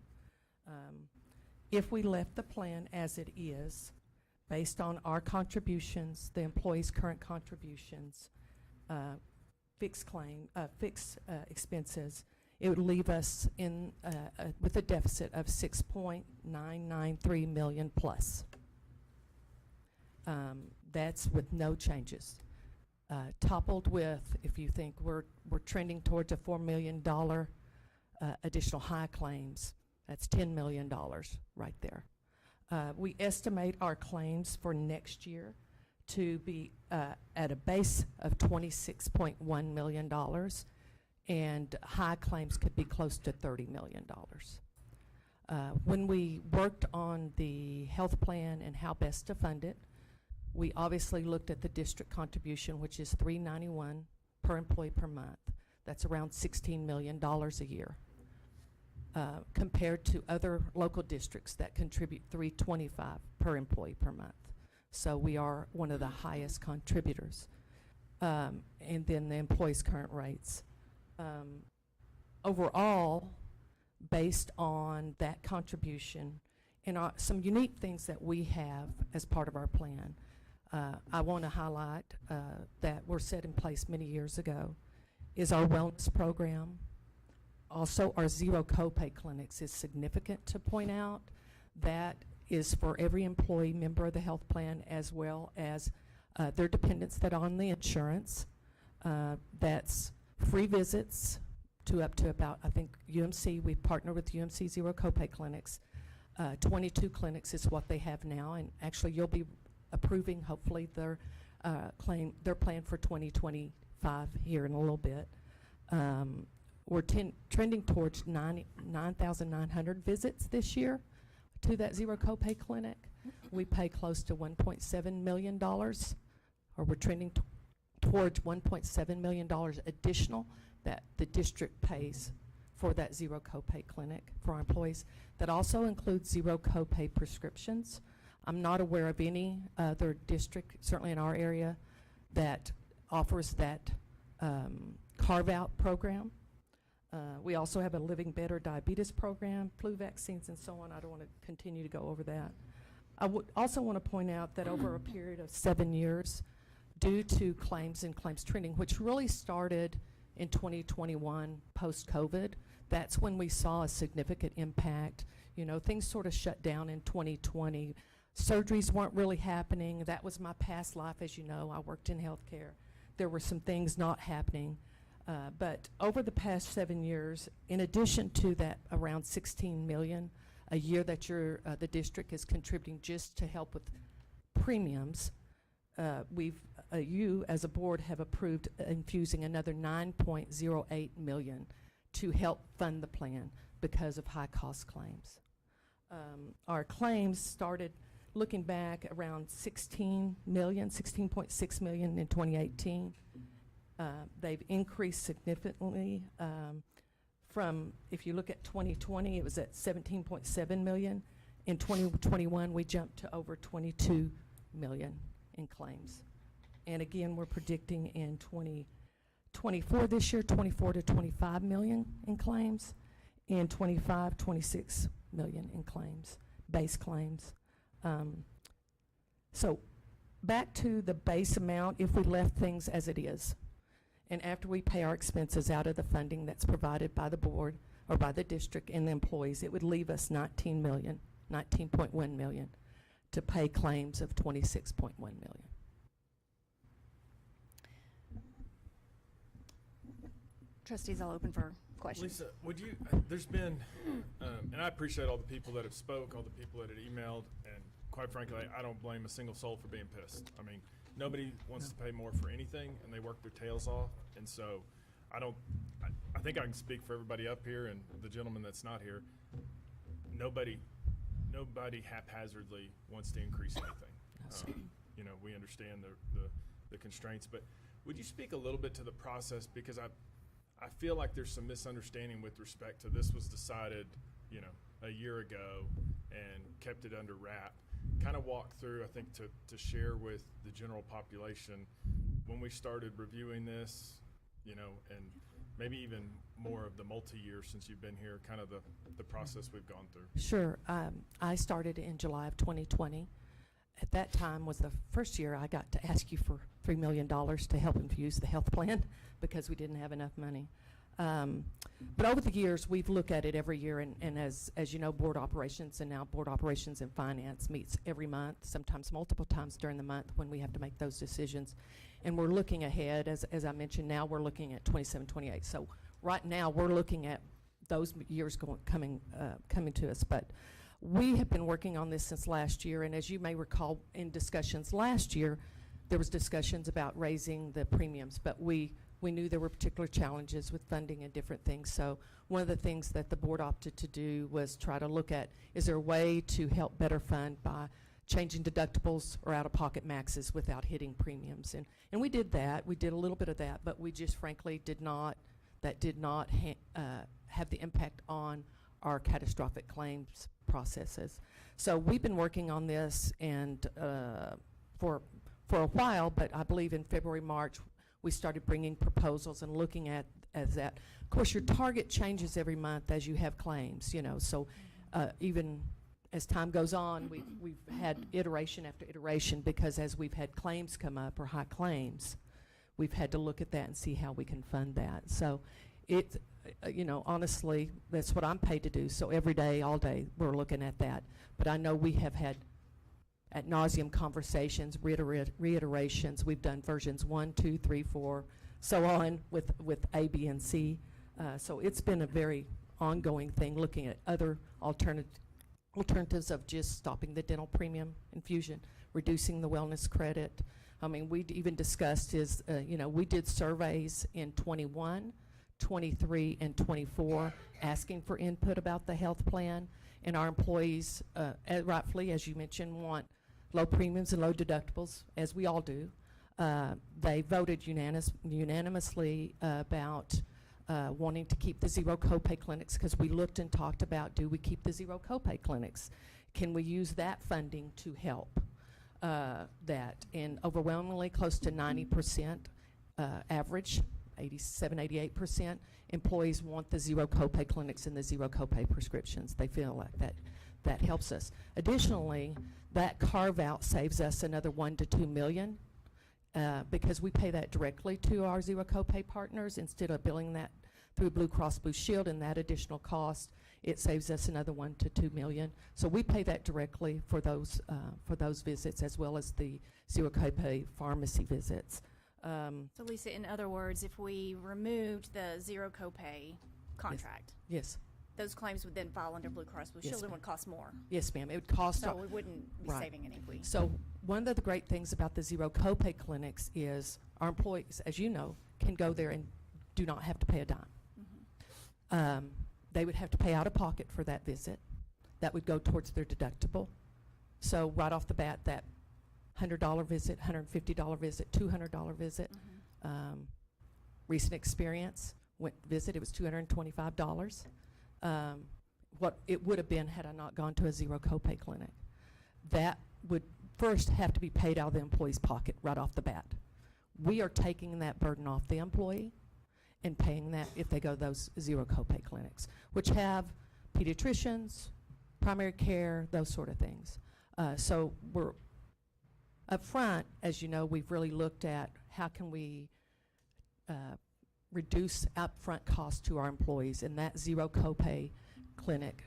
If we left the plan as it is, based on our contributions, the employees' current contributions, fixed expenses, it would leave us in with a deficit of $6.993 million plus. That's with no changes. Toppled with, if you think we're trending towards a $4 million additional high claims, that's $10 million right there. We estimate our claims for next year to be at a base of $26.1 million, and high claims could be close to $30 million. When we worked on the health plan and how best to fund it, we obviously looked at the district contribution, which is $391 per employee per month. That's around $16 million a year, compared to other local districts that contribute $325 per employee per month. So we are one of the highest contributors. And then the employees' current rates. Overall, based on that contribution and some unique things that we have as part of our plan, I want to highlight that were set in place many years ago is our wellness program. Also, our zero copay clinics is significant to point out. That is for every employee member of the health plan, as well as their dependents that are on the insurance. That's free visits to up to about, I think, UMC. We partner with UMC Zero Copay Clinics. 22 clinics is what they have now, and actually you'll be approving, hopefully, their plan for 2025 here in a little bit. We're trending towards 9,900 visits this year to that zero copay clinic. We pay close to $1.7 million, or we're trending towards $1.7 million additional that the district pays for that zero copay clinic for our employees. That also includes zero copay prescriptions. I'm not aware of any other district, certainly in our area, that offers that carve-out program. We also have a Living Better diabetes program, flu vaccines, and so on. I don't want to continue to go over that. I would also want to point out that over a period of 7 years, due to claims and claims trending, which really started in 2021 post-COVID, that's when we saw a significant impact. You know, things sort of shut down in 2020. Surgeries weren't really happening. That was my past life, as you know. I worked in healthcare. There were some things not happening. But over the past 7 years, in addition to that around $16 million a year that the district is contributing just to help with premiums, you as a board have approved infusing another $9.08 million to help fund the plan because of high cost claims. Our claims started looking back around $16.6 million in 2018. They've increased significantly from, if you look at 2020, it was at $17.7 million. In 2021, we jumped to over $22 million in claims. And again, we're predicting in 2024 this year, 24 to 25 million in claims. In 25, 26 million in claims, base claims. So back to the base amount, if we left things as it is, and after we pay our expenses out of the funding that's provided by the board or by the district and the employees, it would leave us $19.1 million to pay claims of $26.1 million. Trustees, I'll open for questions. Lisa, would you, there's been, and I appreciate all the people that have spoke, all the people that have emailed, and quite frankly, I don't blame a single soul for being pissed. I mean, nobody wants to pay more for anything, and they work their tails off, and so I think I can speak for everybody up here and the gentleman that's not here. Nobody haphazardly wants to increase anything. You know, we understand the constraints, but would you speak a little bit to the process, because I feel like there's some misunderstanding with respect to this was decided, you know, a year ago and kept it under wrap. Kind of walk through, I think, to share with the general population when we started reviewing this, you know, and maybe even more of the multi-year since you've been here, kind of the process we've gone through. Sure. I started in July of 2020. At that time was the first year I got to ask you for $3 million to help infuse the health plan because we didn't have enough money. But over the years, we've looked at it every year, and as you know, board operations and now board operations and finance meets every month, sometimes multiple times during the month when we have to make those decisions. And we're looking ahead, as I mentioned, now we're looking at 27, 28. So right now, we're looking at those years coming to us. But we have been working on this since last year, and as you may recall in discussions last year, there was discussions about raising the premiums, but we knew there were particular challenges with funding and different things. So one of the things that the board opted to do was try to look at, is there a way to help better fund by changing deductibles or out-of-pocket maxes without hitting premiums? And we did that. We did a little bit of that, but we just frankly did not have the impact on our catastrophic claims processes. So we've been working on this and for a while, but I believe in February, March, we started bringing proposals and looking at as that. Of course, your target changes every month as you have claims, you know, so even as time goes on, we've had iteration after iteration, because as we've had claims come up or high claims, we've had to look at that and see how we can fund that. So it, you know, honestly, that's what I'm paid to do. So every day, all day, we're looking at that. But I know we have had ad nauseum conversations, reiterations. We've done versions 1, 2, 3, 4, so on with A, B, and C. So it's been a very ongoing thing, looking at other alternatives of just stopping the dental premium infusion, reducing the wellness credit. I mean, we even discussed you know, we did surveys in 21, 23, and 24, asking for input about the health plan. And our employees, rightfully, as you mentioned, want low premiums and low deductibles, as we all do. They voted unanimously about wanting to keep the zero copay clinics, because we looked and talked about, do we keep the zero copay clinics? Can we use that funding to help that? And overwhelmingly close to 90% average, 87, 88% employees want the zero copay clinics and the zero copay prescriptions. They feel like that helps us. Additionally, that carve out saves us another $1 to $2 million because we pay that directly to our zero copay partners instead of billing that through Blue Cross Blue Shield, and that additional cost, it saves us another $1 to $2 million. So we pay that directly for those visits, as well as the zero copay pharmacy visits. So Lisa, in other words, if we removed the zero copay contract, yes, those claims would then fall under Blue Cross Blue Yes, Shield and ma'am. would cost more. Yes, ma'am. It would cost. So we wouldn't be Right. saving any if we. So one of the great things about the zero copay clinics is our employees, as you know, can go there and do not have to pay a dime. Mm-hmm. They would have to pay out of pocket for that visit. That would go towards their deductible. So right off the bat, that $100 visit, $150 visit, $200 visit. Mm-hmm. Recent experience, it was $225. What it would have been had I not gone to a zero copay clinic. That would first have to be paid out of the employee's pocket right off the bat. We are taking that burden off the employee and paying that if they go to those zero copay clinics, which have pediatricians, primary care, those sort of things. So we're up front, as you know, we've really looked at how can we reduce upfront costs to our employees, and that zero copay clinic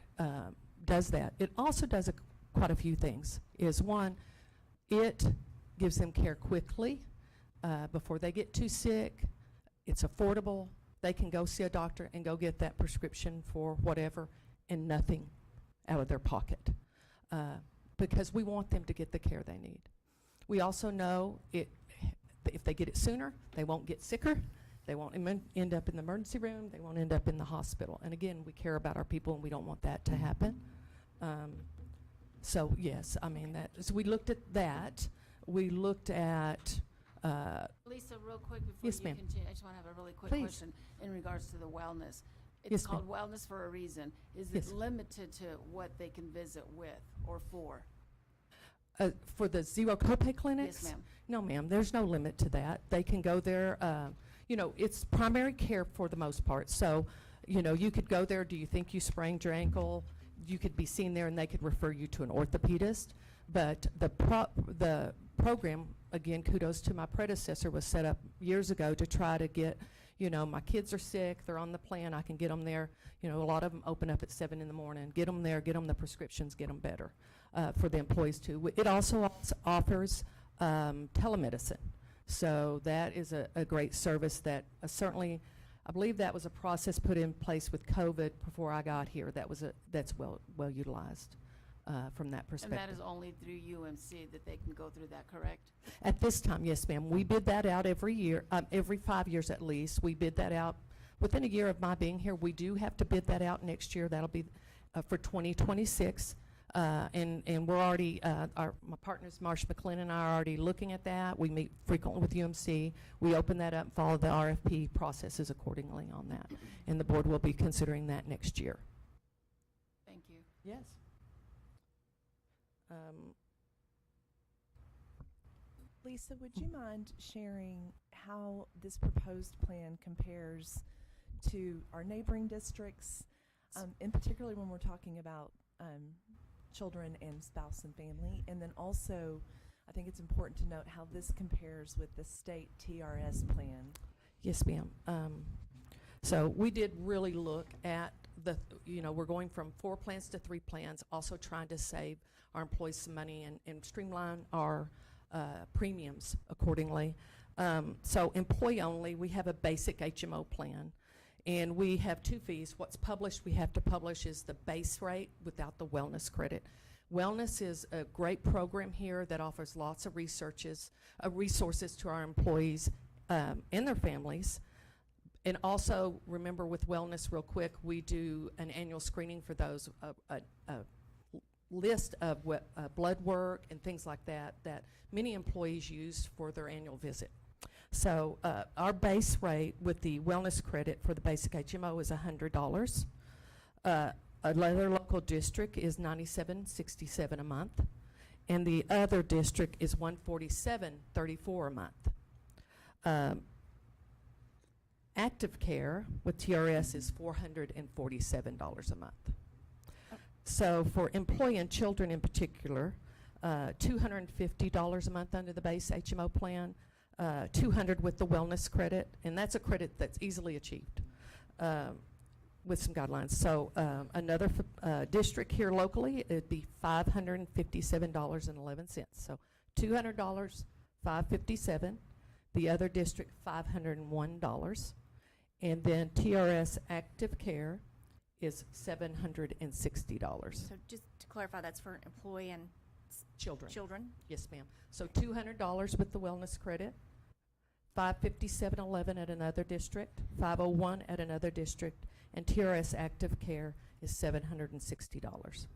does that. It also does quite a few things. Is one, it gives them care quickly before they get too sick. It's affordable. They can go see a doctor and go get that prescription for whatever and nothing out of their pocket because we want them to get the care they need. We also know if they get it sooner, they won't get sicker. They won't end up in the emergency room. They won't end up in the hospital. And again, we care about our people, and we don't want that to happen. So yes, I mean so we looked at that. We looked at. Lisa, real quick before Yes, you ma'am. continue, I just want to have a really quick Please. question in regards to the wellness. It's Yes, called wellness for a reason. Is Yes. it limited to what they can visit with or for? For the zero copay clinics? Yes, ma'am. No, ma'am. There's no limit to that. They can go there. it's primary care for the most part. So, you could go there, do you think you sprained your ankle? You could be seen there and they could refer you to an orthopedist. But the program, again, kudos to my predecessor, was set up years ago to try to get, my kids are sick, they're on the plan, I can get them there. A lot of them open up at 7 in the morning. Get them there, get them the prescriptions, get them better for the employees too. It also offers telemedicine. So that is a great service that certainly, I believe that was a process put in place with COVID before I got here. That's well utilized from that perspective. And that is only through UMC that they can go through that, correct? At this time, yes, ma'am. We bid that out every year, every 5 years at least. We bid that out within a year of my being here. We do have to bid that out next year. That'll be for 2026. And we're already, my partners, Marsh McLennan and I are already looking at that. We meet frequently with UMC. We open that up and follow the RFP processes accordingly on that. And the board will be considering that next year. Thank you. Yes. Lisa, would you mind sharing how this proposed plan compares to our neighboring districts, in particular when we're talking about children and spouse and family, and then also I think it's important to note how this compares with the state TRS plan? Yes, ma'am. So we did really look at we're going from 4 plans to 3 plans, also trying to save our employees some money and streamline our premiums accordingly. So employee only, we have a basic HMO plan. And we have 2 fees. What's published, we have to publish is the base rate without the wellness credit. Wellness is a great program here that offers lots of resources to our employees and their families. And also, remember with wellness, real quick, we do an annual screening for those, a list of blood work and things like that many employees use for their annual visit. So our base rate with the wellness credit for the basic HMO is $100. Another local district is $97.67 a month, and the other district is $147.34 a month. Active care with TRS is $447 a month. So for employee and children in particular, $250 a month under the base HMO plan, $200 with the wellness credit, and that's a credit that's easily achieved with some guidelines. So another district here locally, it'd be $557.11. So $200, $557. The other district, $501. And then TRS Active Care is $760. So just to clarify, that's for employee and Children. Yes, ma'am. So $200 with the wellness credit, $557.11 at another district, $501 at another district, and TRS Active Care is $760.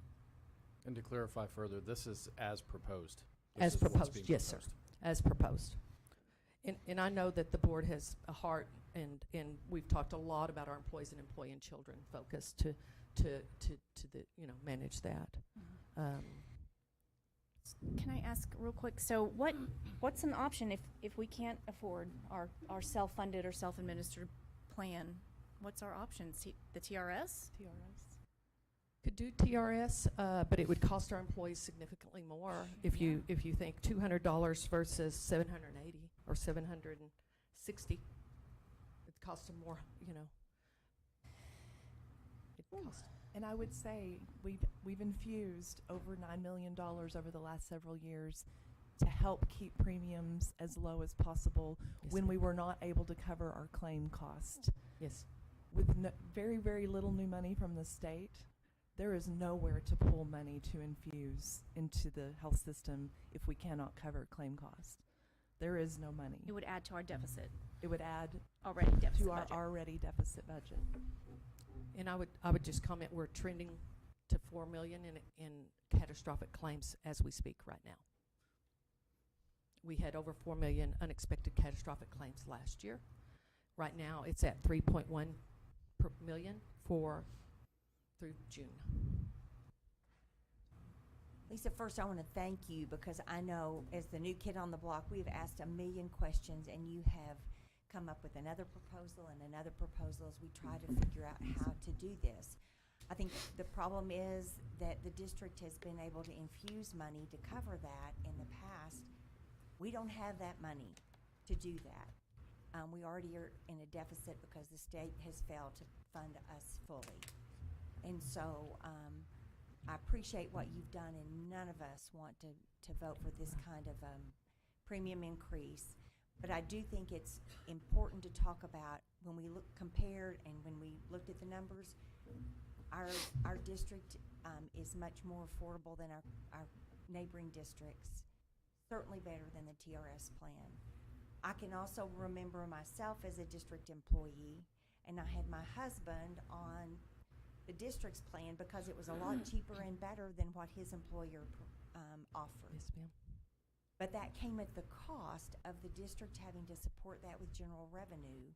And to clarify further, this is as proposed. As proposed, yes, sir. As proposed. And I know that the board has a heart, and we've talked a lot about our employees and employee and children focus to manage that. Can I ask real quick, so what's an option if we can't afford our self-funded or self-administered plan? What's our options? The TRS? Could do TRS, but it would cost our employees significantly more. If you think $200 versus $780 or $760, it costs them more. It costs. And I would say we've infused over $9 million over the last several years to help keep premiums as low as possible when we were not able to cover our claim cost. Yes. With very, very little new money from the state, there is nowhere to pull money to infuse into the health system if we cannot cover claim cost. There is no money. It would add to our deficit. It would add already deficit to our budget. already deficit budget. And I would just comment, we're trending to $4 million in catastrophic claims as we speak right now. We had over 4 million unexpected catastrophic claims last year. Right now, it's at 3.1 per million through June. Lisa, first I want to thank you because I know as the new kid on the block, we've asked a million questions and you have come up with another proposal and another proposal as we try to figure out how to do this. I think the problem is that the district has been able to infuse money to cover that in the past. We don't have that money to do that. We already are in a deficit because the state has failed to fund us fully. And so I appreciate what you've done, and none of us want to vote for this kind of premium increase. But I do think it's important to talk about when we compared and when we looked at the numbers, our district is much more affordable than our neighboring districts, certainly better than the TRS plan. I can also remember myself as a district employee, and I had my husband on the district's plan because it was a lot cheaper and better than what his employer offered. Yes, ma'am. But that came at the cost of the district having to support that with general revenue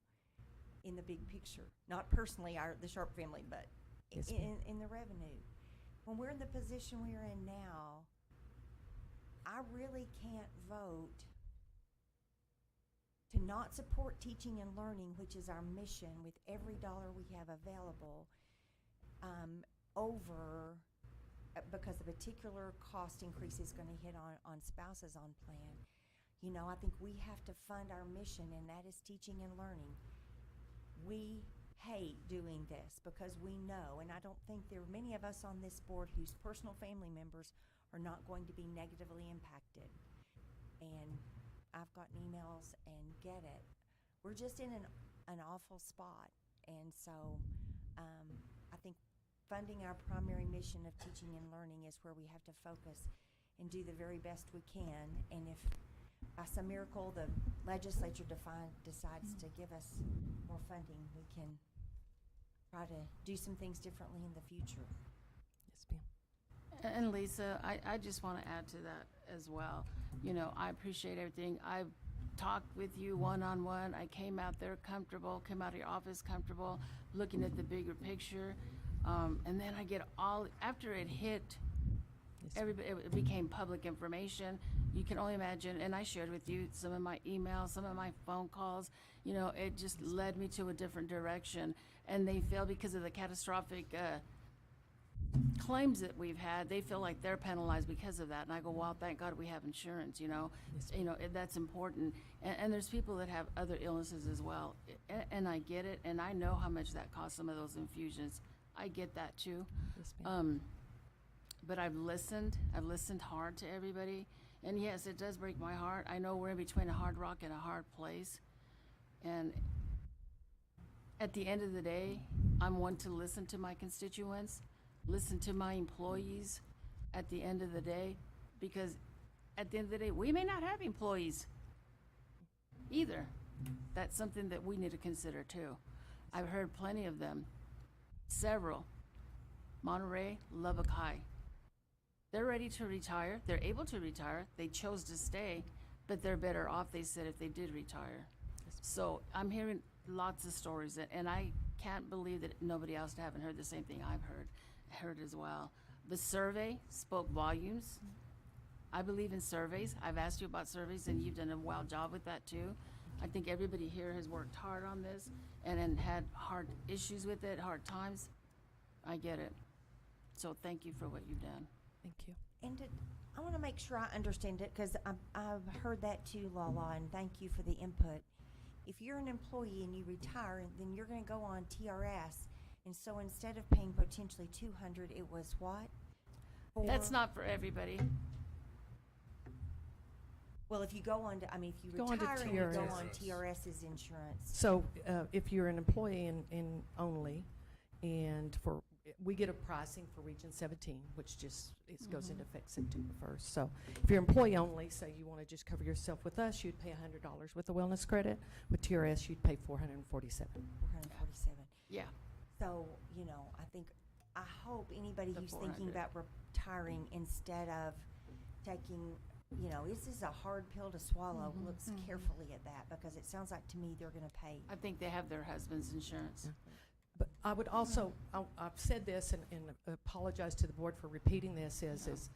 in the big picture. Not personally, the Sharp family, but Yes, in the revenue. When we're in the position we're in now, I really can't vote to not support teaching and learning, which is our mission with every dollar we have available, over because a particular cost increase is going to hit on spouses on plan. You know, I think we have to fund our mission, and that is teaching and learning. We hate doing this because we know, and I don't think there are many of us on this board whose personal family members are not going to be negatively impacted. And I've gotten emails and get it. We're just in an awful spot. And so I think funding our primary mission of teaching and learning is where we have to focus and do the very best we can. And if by some miracle the legislature decides to give us more funding, we can try to do some things differently in the future. Yes, ma'am. And Lisa, I just want to add to that as well. You know, I appreciate everything. I've talked with you one-on-one. I came out there comfortable, came out of your office comfortable, looking at the bigger picture. And then I get after it hit, everybody, it became public information. You can only imagine, and I shared with you some of my emails, some of my phone calls. You know, it just led me to a different direction. And they feel because of the catastrophic claims that we've had, they feel like they're penalized because of that. And I go, well, thank God we have insurance, you know. That's important. And there's people that have other illnesses as well. And I get it, and I know how much that costs, some of those infusions. I get that too. Yes, ma'am. But I've listened hard to everybody. And yes, it does break my heart. I know we're in between a hard rock and a hard place. And at the end of the day, I'm one to listen to my constituents, listen to my employees at the end of the day, because at the end of the day, we may not have employees either. That's something that we need to consider too. I've heard plenty of them, several. Monterey, Lubbock High. They're ready to retire. They're able to retire. They chose to stay, but they're better off, they said, if they did retire. So I'm hearing lots of stories, and I can't believe that nobody else haven't heard the same thing I've heard as well. The survey spoke volumes. I believe in surveys. I've asked you about surveys, and you've done a well job with that too. I think everybody here has worked hard on this and had hard issues with it, hard times. I get it. So thank you for what you've done. Thank you. And I want to make sure I understand it, because I've heard that too, Lala, and thank you for the input. If you're an employee and you retire, then you're going to go on TRS, and so instead of paying potentially $200, it was what? That's not for everybody. Well, if you go on to, if you Go on to retire and you go TRS. on TRS's insurance. So if you're an employee in only, and we get a pricing for Region 17, which just goes into effect September 1st. So if you're employee only, say you want to just cover yourself with us, you'd pay $100 with the wellness credit. With TRS, you'd pay $447. 447. Yeah. So, I hope anybody The who's thinking 400. about retiring instead of taking, this is a hard pill to swallow, looks carefully at that, because it sounds like to me they're going to pay. I think they have their husband's insurance. But I would also, I've said this and apologize to the board for repeating this, is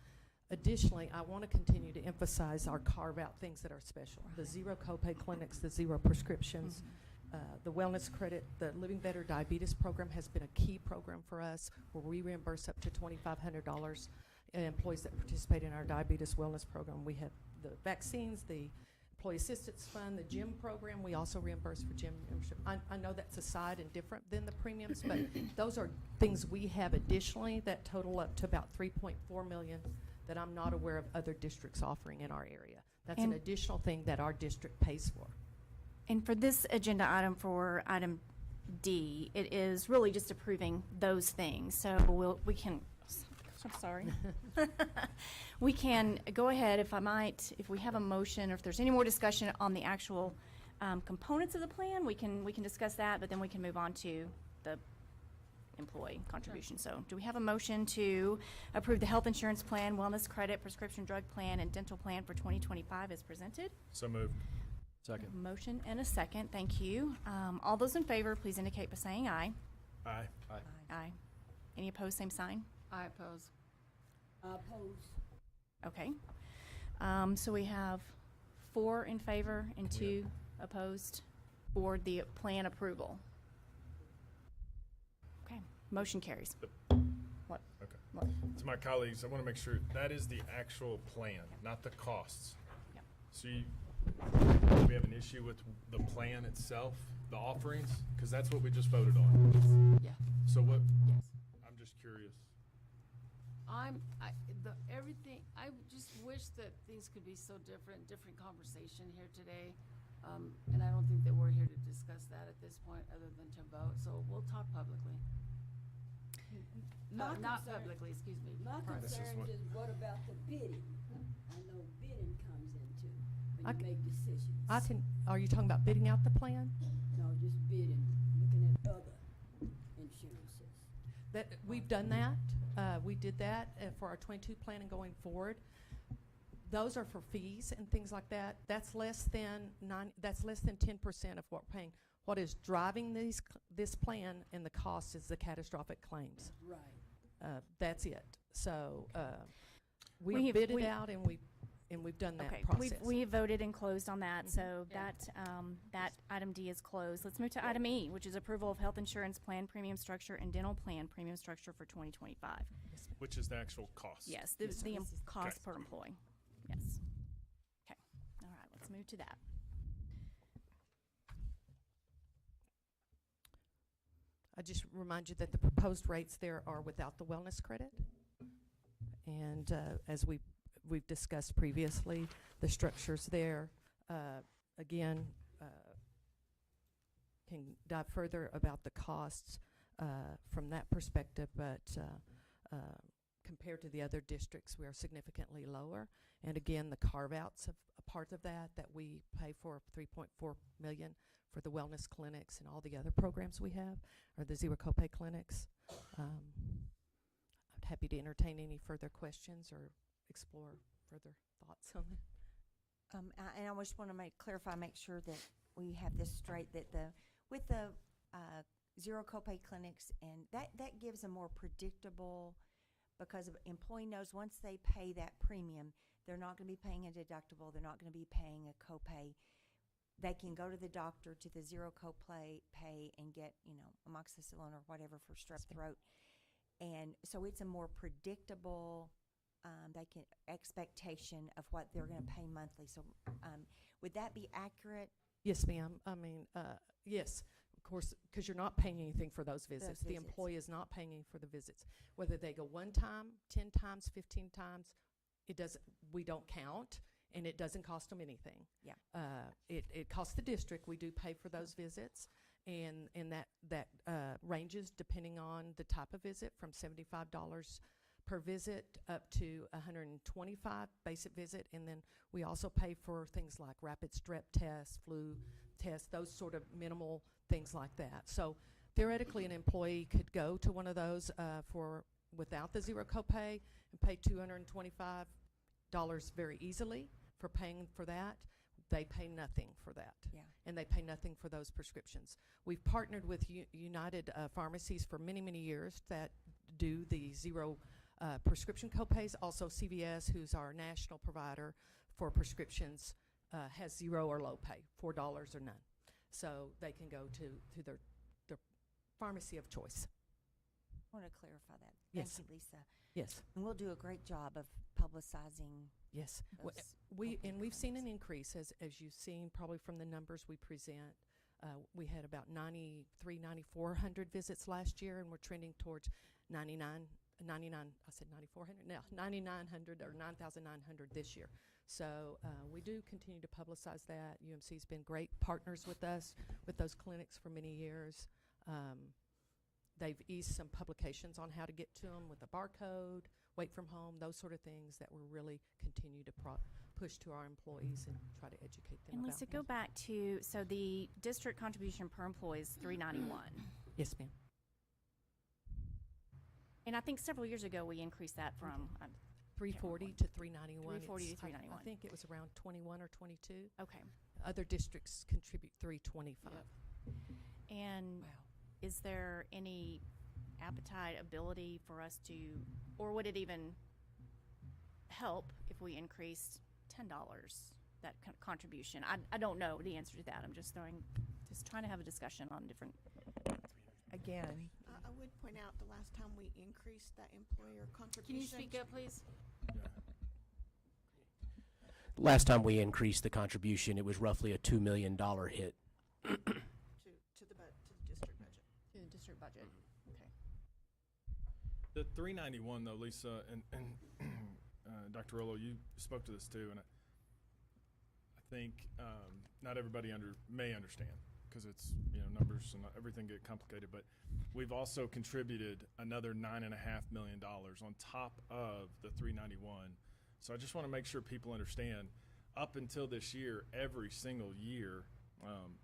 Additionally, I want to continue to emphasize our carve-out things that are special. The zero copay clinics, the zero prescriptions, the wellness credit, the Living Better Diabetes program has been a key program for us where we reimburse up to $2,500 employees that participate in our diabetes wellness program. We have the vaccines, the Employee Assistance Fund, the gym program. We also reimburse for gym membership. I know that's aside and different than the premiums, but those are things we have additionally that total up to about $3.4 million that I'm not aware of other districts offering in our area. That's an And- additional thing that our district pays for. And for this agenda item, for item D, it is really just approving those things. So we can, I'm sorry. We can go ahead, if I might, if we have a motion, or if there's any more discussion on the actual components of the plan, we can discuss that, but then we can move on to the employee contribution. So do we have a motion to approve the health insurance plan, wellness credit, prescription drug plan, and dental plan for 2025 as presented? So moved. Second. Motion and a second, thank you. All those in favor, please indicate by saying aye. Aye. Aye. Aye. Any opposed, same sign? I oppose. Opposed. Okay. So we have 4 in favor and 2 opposed for the plan approval. Okay, motion carries. What? Okay. What? To my colleagues, I want to make sure that is the actual plan, not the costs. Yep. So we have an issue with the plan itself, the offerings, because that's what we just voted on. Yeah. So what? Yes. I'm just curious. Everything, I just wish that things could be so different conversation here today. And I don't think that we're here to discuss that at this point, other than to vote, so we'll talk publicly. Not publicly, excuse me. My private. concern is what about the bidding? I know bidding comes into I when you c- make decisions. Are you talking about bidding out the plan? No, just bidding, looking at other insurances. That, we've done that. We did that for our 22 plan and going forward. Those are for fees and things like that. That's less than 10% of what we're paying. What is driving this plan and the cost is the catastrophic claims. Right. That's it. So we We've- bid it we- out and we've done that Okay, process. we voted and closed on that, so Yeah. that item D is closed. Let's move to item E, which is approval of health insurance plan premium structure and dental plan premium structure for 2025. Which is the actual cost. Yes, the cost per employee. Yes. Okay, all right, let's move to that. I just remind you that the proposed rates there are without the wellness credit. And as we've discussed previously, the structures there, again, can dive further about the costs from that perspective, but compared to the other districts, we are significantly lower. And again, the carve-outs of a part of that we pay for $3.4 million for the wellness clinics and all the other programs we have, or the zero copay clinics. I'm happy to entertain any further questions or explore further thoughts on that. And I just want to clarify, make sure that we have this straight, that with the zero copay clinics, and that gives a more predictable, because an employee knows once they pay that premium, they're not going to be paying a deductible, they're not going to be paying a copay. They can go to the doctor to the zero copay pay and get, amoxicillin or whatever for strep throat. And so it's a more predictable expectation of what they're going to pay monthly. So would that be accurate? Yes, ma'am. I mean, yes, of course, because you're not paying anything for those visits. The employee is not paying any for the visits. Whether they go 1 time, 10 times, 15 times, we don't count, and it doesn't cost them anything. Yeah. It costs the district. We do pay for those visits, and that ranges depending on the type of visit, from $75 per visit up to $125 basic visit, and then we also pay for things like rapid strep tests, flu tests, those sort of minimal things like that. So theoretically, an employee could go to one of those without the zero copay and pay $225 very easily for paying for that. They pay nothing for that. Yeah. And they pay nothing for those prescriptions. We've partnered with United Pharmacies for many, many years that do the zero prescription copays. Also, CVS, who's our national provider for prescriptions, has zero or low pay, $4 or none. So they can go to their pharmacy of choice. I want to clarify that. Yes. Thank you, Lisa. Yes. And we'll do a great job of publicizing. Yes. those We've seen an increase, as you've seen probably from the numbers we present. We had about 9,400 visits last year, and we're trending towards 99, I said 9,400, now 9,900 or 9,900 this year. So we do continue to publicize that. UMC's been great partners with us with those clinics for many years. They've eased some publications on how to get to them with a barcode, wait from home, those sort of things that we really continue to push to our employees and try to educate them And about. Lisa, go back to, so the district contribution per employee is $391. Yes, ma'am. And I think several years ago we increased that from 340 to 391. 340 to It's- 391. I think it was around 21 or 22. Okay. Other districts contribute 325. And is there any appetite, ability for us to, or would it even help if we increased $10, that contribution? I don't know the answer to that. I'm just trying to have a discussion on different. Again, I would point out the last time we increased that employer contribution. Can you speak up, please? Last time we increased the contribution, it was roughly a $2 million hit. to the district budget. To the district budget. Okay. The 391 though, Lisa and Dr. Rollo, you spoke to this too, and I think not everybody may understand because it's numbers and everything get complicated. But we've also contributed another $9.5 million on top of the 391. So I just want to make sure people understand. Up until this year, every single year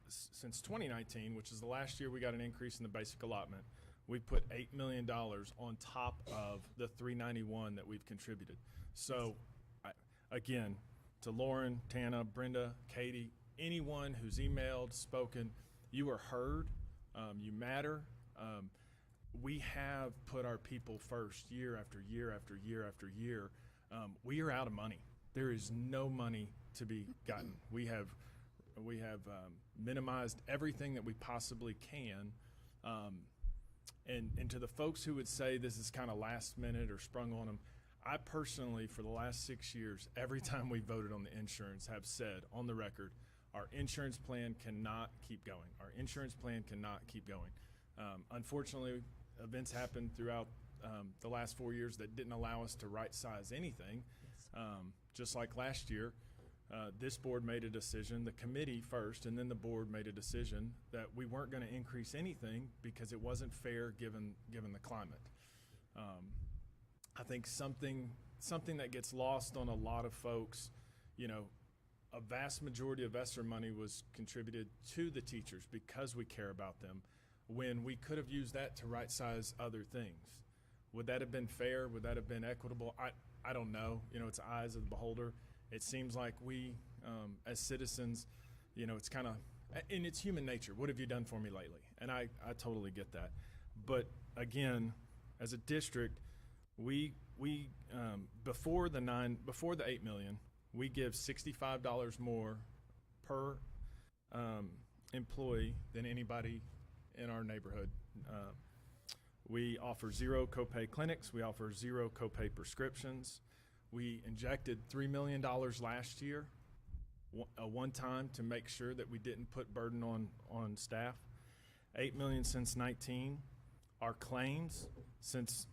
since 2019, which is the last year we got an increase in the basic allotment, we put $8 million on top of the 391 that we've contributed. So, again, to Lauren, Tana, Brenda, Katie, anyone who's emailed, spoken, you are heard. You matter. We have put our people first year after year after year after year. We are out of money. There is no money to be gotten. We have minimized everything that we possibly can. And to the folks who would say this is kind of last minute or sprung on them, I personally, for the last 6 years, every time we voted on the insurance, have said on the record, our insurance plan cannot keep going. Our insurance plan cannot keep going. Unfortunately, events happened throughout the last 4 years that didn't allow us to right size anything. Just like last year, this board made a decision, the committee first, and then the board made a decision that we weren't going to increase anything because it wasn't fair given the climate. I think something that gets lost on a lot of folks, a vast majority of ESSER money was contributed to the teachers because we care about them, when we could have used that to right size other things. Would that have been fair? Would that have been equitable? I don't know. It's eyes of the beholder. It seems like we, as citizens, it's kind of, and it's human nature. What have you done for me lately? And I totally get that. But again, as a district, we before the $8 million, we give $65 more per employee than anybody in our neighborhood. We offer zero copay clinics. We offer zero copay prescriptions. We injected $3 million last year, a one time, to make sure that we didn't put burden on staff. $8 million since 19. Our claims since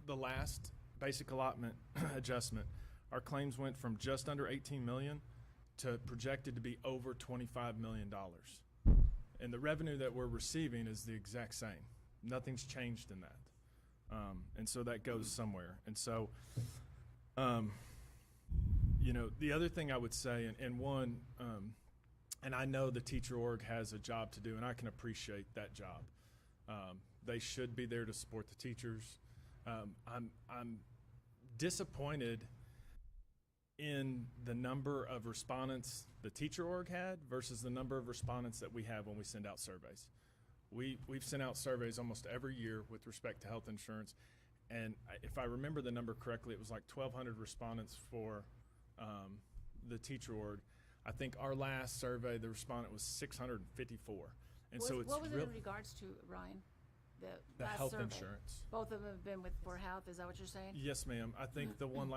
the last basic allotment adjustment, our claims went from just under 18 million to projected to be over $25 million. And the revenue that we're receiving is the exact same. Nothing's changed in that. And so that goes somewhere. And so, the other thing I would say, and I know the teacher org has a job to do, and I can appreciate that job. They should be there to support the teachers. I'm disappointed in the number of respondents the teacher org had versus the number of respondents that we have when we send out surveys. We've sent out surveys almost every year with respect to health insurance, And if I remember the number correctly, it was like 1,200 respondents for the teacher org. I think our last survey, the respondent was 654. And so it's what was it real, in regards to, Ryan? the last health survey? insurance. Both of them have been with for health. Is that what you're saying? Yes, ma'am. I think the one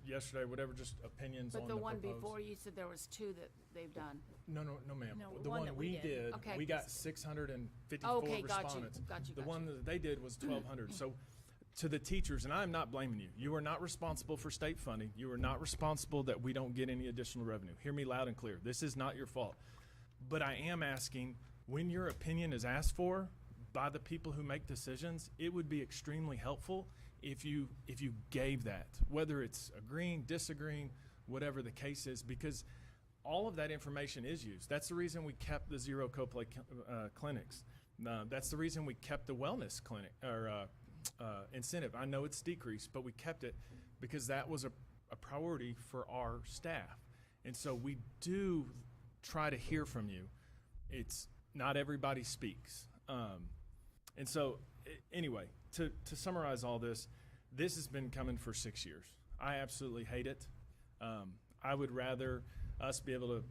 yesterday, whatever, just opinions But on the the one proposed. before, you said there was 2 that they've done. No, ma'am. No, The one one that we we did. did, Okay. we got 654 Okay, got you, respondents. got you, The got one you. that they did was 1,200. So to the teachers, and I'm not blaming you. You are not responsible for state funding. You are not responsible that we don't get any additional revenue. Hear me loud and clear. This is not your fault. But I am asking, when your opinion is asked for by the people who make decisions, it would be extremely helpful if you gave that, whether it's agreeing, disagreeing, whatever the case is, because all of that information is used. That's the reason we kept the zero copay clinics. That's the reason we kept the wellness clinic or incentive. I know it's decreased, but we kept it because that was a priority for our staff. And so we do try to hear from you. It's not everybody speaks. And so anyway, to summarize all this, this has been coming for 6 years. I absolutely hate it. I would rather us be able to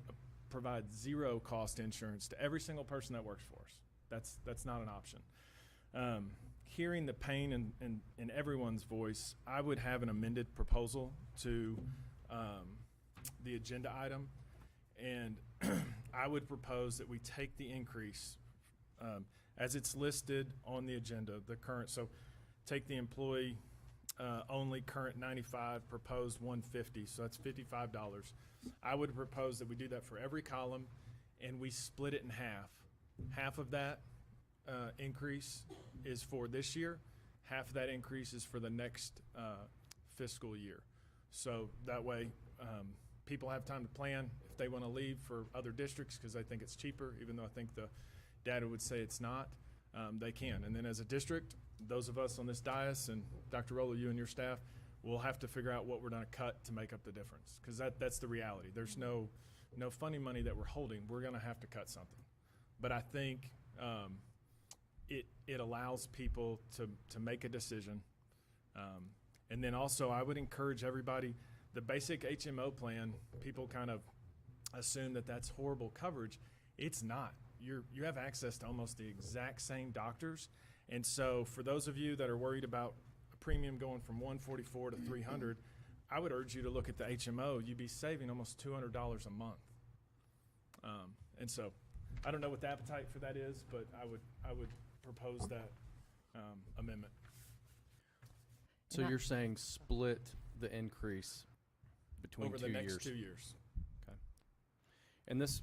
provide zero cost insurance to every single person that works for us. That's not an option. Hearing the pain in everyone's voice, I would have an amended proposal to the agenda item, and I would propose that we take the increase as it's listed on the agenda, the current, so take the employee only current 95, proposed 150, so that's $55. I would propose that we do that for every column, and we split it in half. Half of that increase is for this year, half of that increase is for the next fiscal year. So that way, people have time to plan if they want to leave for other districts because they think it's cheaper, even though I think the data would say it's not, they can. And then as a district, those of us on this dais, and Dr. Rollo, you and your staff, will have to figure out what we're going to cut to make up the difference, because that's the reality. There's no funding money that we're holding. We're going to have to cut something. But I think it allows people to make a decision. And then also I would encourage everybody, the basic HMO plan, people kind of assume that that's horrible coverage. It's not. You have access to almost the exact same doctors. And so for those of you that are worried about a premium going from $144 to $300, I would urge you to look at the HMO. You'd be saving almost $200 a month. And so I don't know what the appetite for that is, but I would propose that amendment. So you're saying split the increase between over 2 the years? next 2 years. Okay. And this,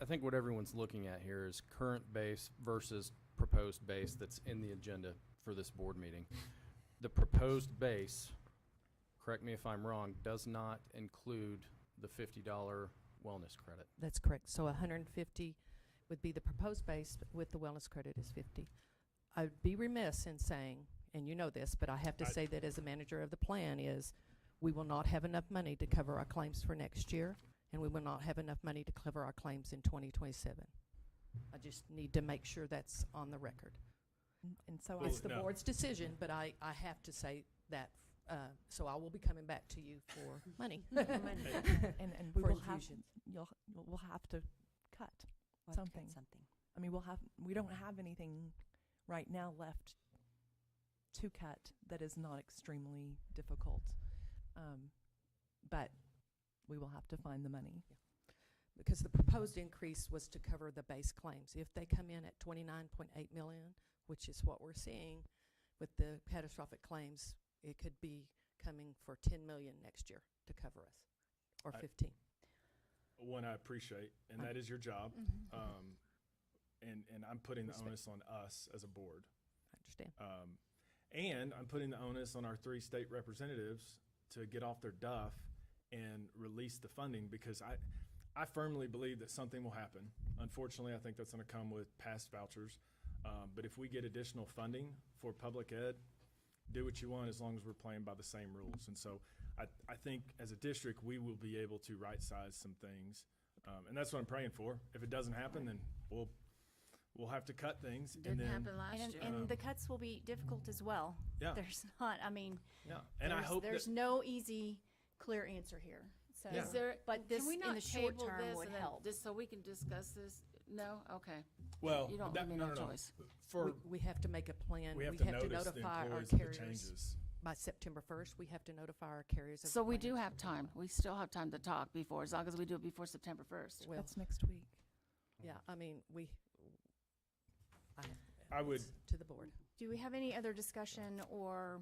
I think what everyone's looking at here is current base versus proposed base that's in the agenda for this board meeting. The proposed base, correct me if I'm wrong, does not include the $50 wellness credit. That's correct. So 150 would be the proposed base, but with the wellness credit is 50. I'd be remiss in saying, and you know this, but I have to say that as a manager of the plan is we will not have enough money to cover our claims for next year, and we will not have enough money to cover our claims in 2027. I just need to make sure that's on the record. And so It's the board's decision, but I have to say that, so I will be coming back to you for money. and we For will have infusions. we'll have to cut We'll have to something. cut something. I mean, we don't have anything right now left to cut that is not extremely difficult, but we will have to find the money. Because the proposed increase was to cover the base claims. If they come in at 29.8 million, which is what we're seeing with the catastrophic claims, it could be coming for 10 million next year to cover us, or 15. One I appreciate, and that is your job. And I'm putting the onus on us as a board. I understand. And I'm putting the onus on our 3 state representatives to get off their duff and release the funding, because I firmly believe that something will happen. Unfortunately, I think that's going to come with past vouchers. But if we get additional funding for public ed, do what you want as long as we're playing by the same rules. And so I think as a district, we will be able to right-size some things. And that's what I'm praying for. If it doesn't happen, then we'll have to cut things. Didn't and then, happen last And, year. and the cuts will be difficult as well. Yeah. There's not, I mean, Yeah, and I hope there's that, no easy, clear answer here. So, Yeah. Is there, but this can we in not the short table term this would and then help. just so we can discuss this? No? Okay. well, You don't that, give me no, no no, no. choice. For, We have to make a plan. we have to notice the notify our employees of the carriers changes. by September 1st. We have to notify our carriers. Of So the we do plans. have time. We still have time to talk before, as long as we do it before September 1st. Well, That's next week. yeah, I mean, I would, it's to the board. Do we have any other discussion, or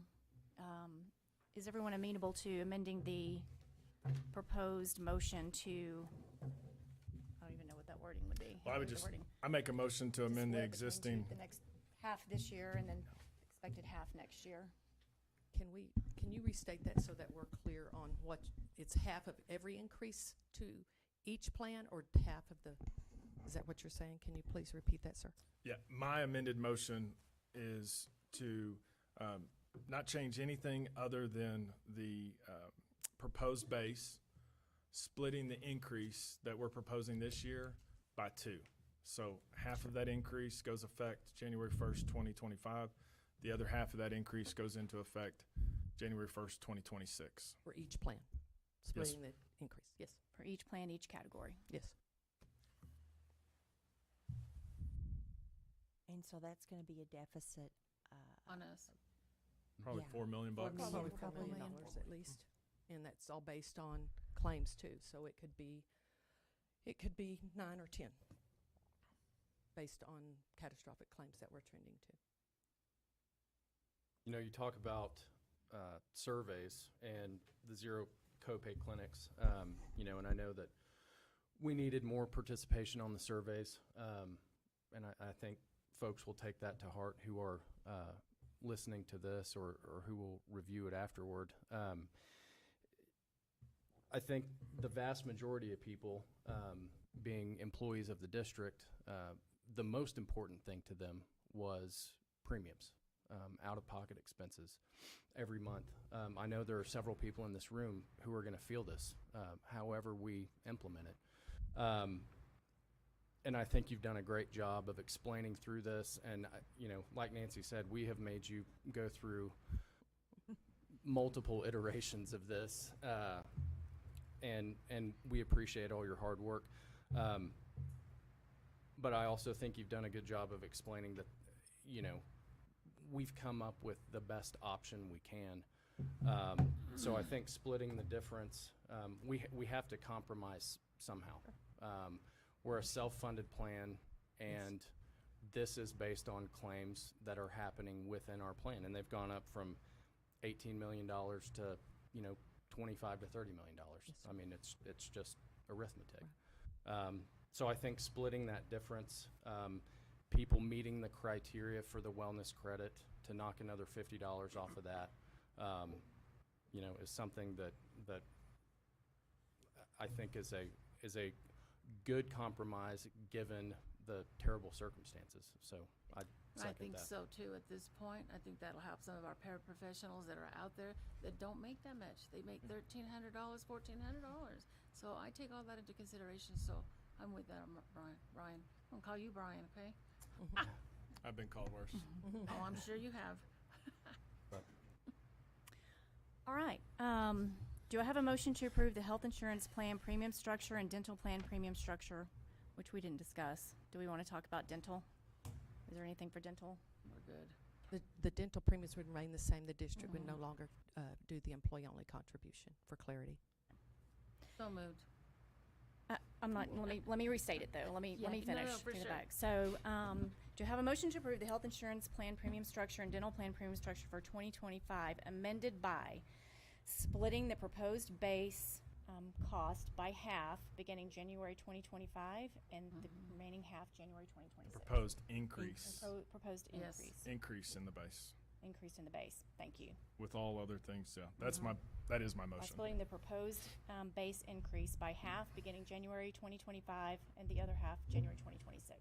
is everyone amenable to amending the proposed motion to, I don't even know what that wording would be. well, I would The just, wording. I make a motion to To amend the split existing, into the next half this year and then expected half next year. Can you restate that so that we're clear on what, it's half of every increase to each plan or half of the, is that what you're saying? Can you please repeat that, sir? yeah, my amended motion is to not change anything other than the proposed base, splitting the increase that we're proposing this year by 2. So half of that increase goes effect January 1st, 2025. The other half of that increase goes into effect January 1st, 2026. For each plan, splitting the increase, yes, For each plan, each category. yes. And so that's going to be a deficit. On us. Probably Yeah. $4 million bucks. million. Probably $4 Probably million million. at least, and that's all based on claims too, so it could be 9 or 10, based on catastrophic claims that we're trending to. You know, you talk about surveys and the zero copay clinics, you know, and I know that we needed more participation on the surveys, and I think folks will take that to heart who are listening to this or who will review it afterward. I think the vast majority of people, being employees of the district, the most important thing to them was premiums, out-of-pocket expenses every month. I know there are several people in this room who are going to feel this, however we implement it. And I think you've done a great job of explaining through this. And, you know, like Nancy said, we have made you go through multiple iterations of this. And we appreciate all your hard work. But I also think you've done a good job of explaining that, you know, we've come up with the best option we can. So I think splitting the difference, we have to compromise somehow. We're a self-funded plan, and this is based on claims that are happening within our plan, and they've gone up from $18 million to, you know, $25 to $30 million. I mean, it's just arithmetic. So I think splitting that difference, people meeting the criteria for the wellness credit to knock another $50 off of that, you know, is something that I think is a good compromise given the terrible circumstances. So I think that. so too at this point. I think that'll help some of our paraprofessionals that are out there that don't make that much. They make $1,300, $1,400. So I take all that into consideration. So I'm with that, Brian. I'm gonna call you Brian, okay? I've been called worse. Oh, I'm sure you have. All right. Do I have a motion to approve the health insurance plan premium structure and dental plan premium structure, which we didn't discuss? Do we want to talk about dental? Is there anything for dental? We're good. The dental premiums would remain the same. The district would no longer do the employee-only contribution, for clarity. So moved. I'm not. Let me restate it though. Let me No, finish no, for to the sure. back. So, do I have a motion to approve the health insurance plan premium structure and dental plan premium structure for 2025, amended by splitting the proposed base cost by half, beginning January 2025, and the remaining half January 2026. Proposed increase. Proposed Yes. increase. Increase in the base. Increase in the base. Thank you. With all other things, yeah. That is my By motion. splitting the proposed base increase by half, beginning January 2025, and the other half January 2026.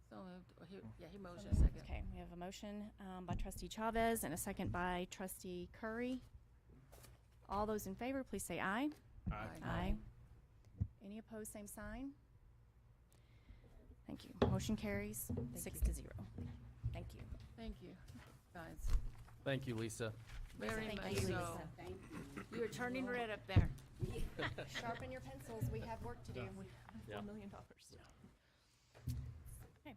So moved. He motioned a second. Okay, we have a motion by trustee Chavez and a second by trustee Curry. All those in favor, please say aye. Aye. Aye. Any opposed, same sign. Thank you. Motion carries 6 to 0. Thank you. Thank you, guys. Thank you, Lisa. Very Thank much you, so. Lisa. Thank you. You're turning red up there. Sharpen your pencils. We have work to do. Yeah. $4 million. Okay.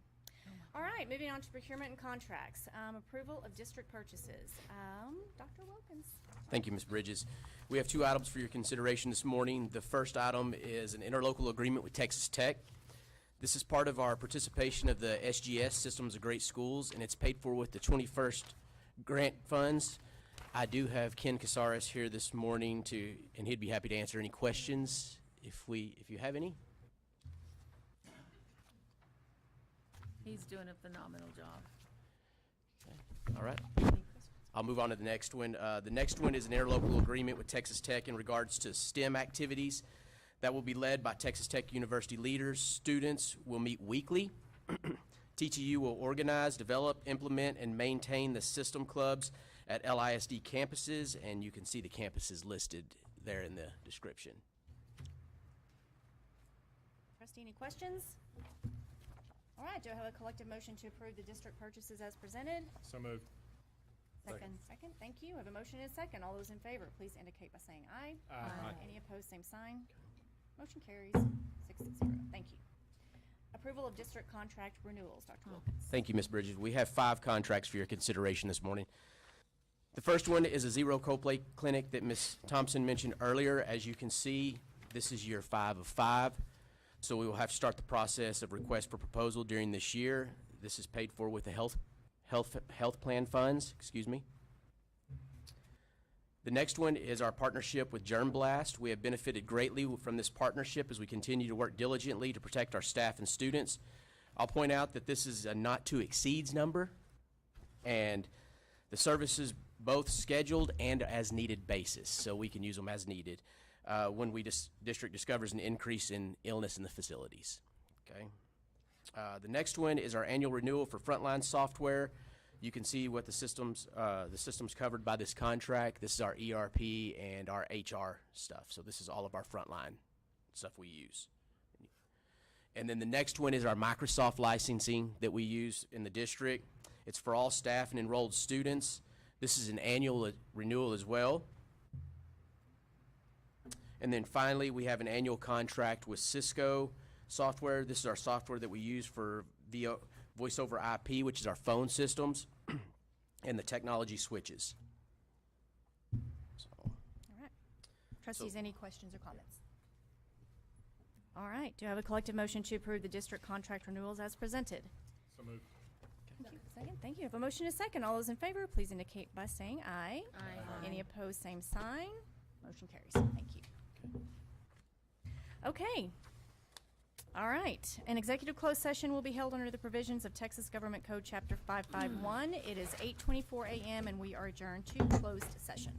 All right, moving on to procurement and contracts. Approval of district purchases. Dr. Wilkins. Thank you, Ms. Bridges. We have two items for your consideration this morning. The first item is an interlocal agreement with Texas Tech. This is part of our participation of the SGS, Systems of Great Schools, and it's paid for with the 21st grant funds. I do have Ken Casares here this morning and he'd be happy to answer any questions if you have any. He's doing a phenomenal job. All right. I'll move on to the next one. The next one is an interlocal agreement with Texas Tech in regards to STEM activities that will be led by Texas Tech University leaders. Students will meet weekly. TTU will organize, develop, implement, and maintain the system clubs at LISD campuses, and you can see the campuses listed there in the description. Trustee, any questions? All right, do I have a collective motion to approve the district purchases as presented? So moved. Second, thank you. I have a motion and a second. All those in favor, please indicate by saying aye. Aye. Any opposed, same sign. Motion carries 6 to 0. Thank you. Approval of district contract renewals, Dr. Wilkins. Thank you, Ms. Bridges. We have 5 contracts for your consideration this morning. The first one is a zero copay clinic that Ms. Thompson mentioned earlier. As you can see, this is year 5 of 5. So we will have to start the process of request for proposal during this year. This is paid for with the health plan funds, excuse me. The next one is our partnership with Germ Blast. We have benefited greatly from this partnership as we continue to work diligently to protect our staff and students. I'll point out that this is a not to exceeds number, and the services both scheduled and as needed basis, so we can use them as needed when district discovers an increase in illness in the facilities. Okay. The next one is our annual renewal for frontline software. You can see what the systems covered by this contract. This is our ERP and our HR stuff. So this is all of our frontline stuff we use. And then the next one is our Microsoft licensing that we use in the district. It's for all staff and enrolled students. This is an annual renewal as well. And then finally, we have an annual contract with Cisco software. This is our software that we use for voice over IP, which is our phone systems, and the technology switches. All right. Trustees, any questions or comments? All right. Do I have a collective motion to approve the district contract renewals as presented? So moved. Thank you. Second. Thank you. I have a motion and a second. All those in favor, please indicate by saying aye. Aye. Any opposed, same sign. Motion carries. Thank you. Okay. All right. An executive closed session will be held under the provisions of Texas Government Code Chapter 551. It is 8:24 a.m. and we are adjourned to closed session.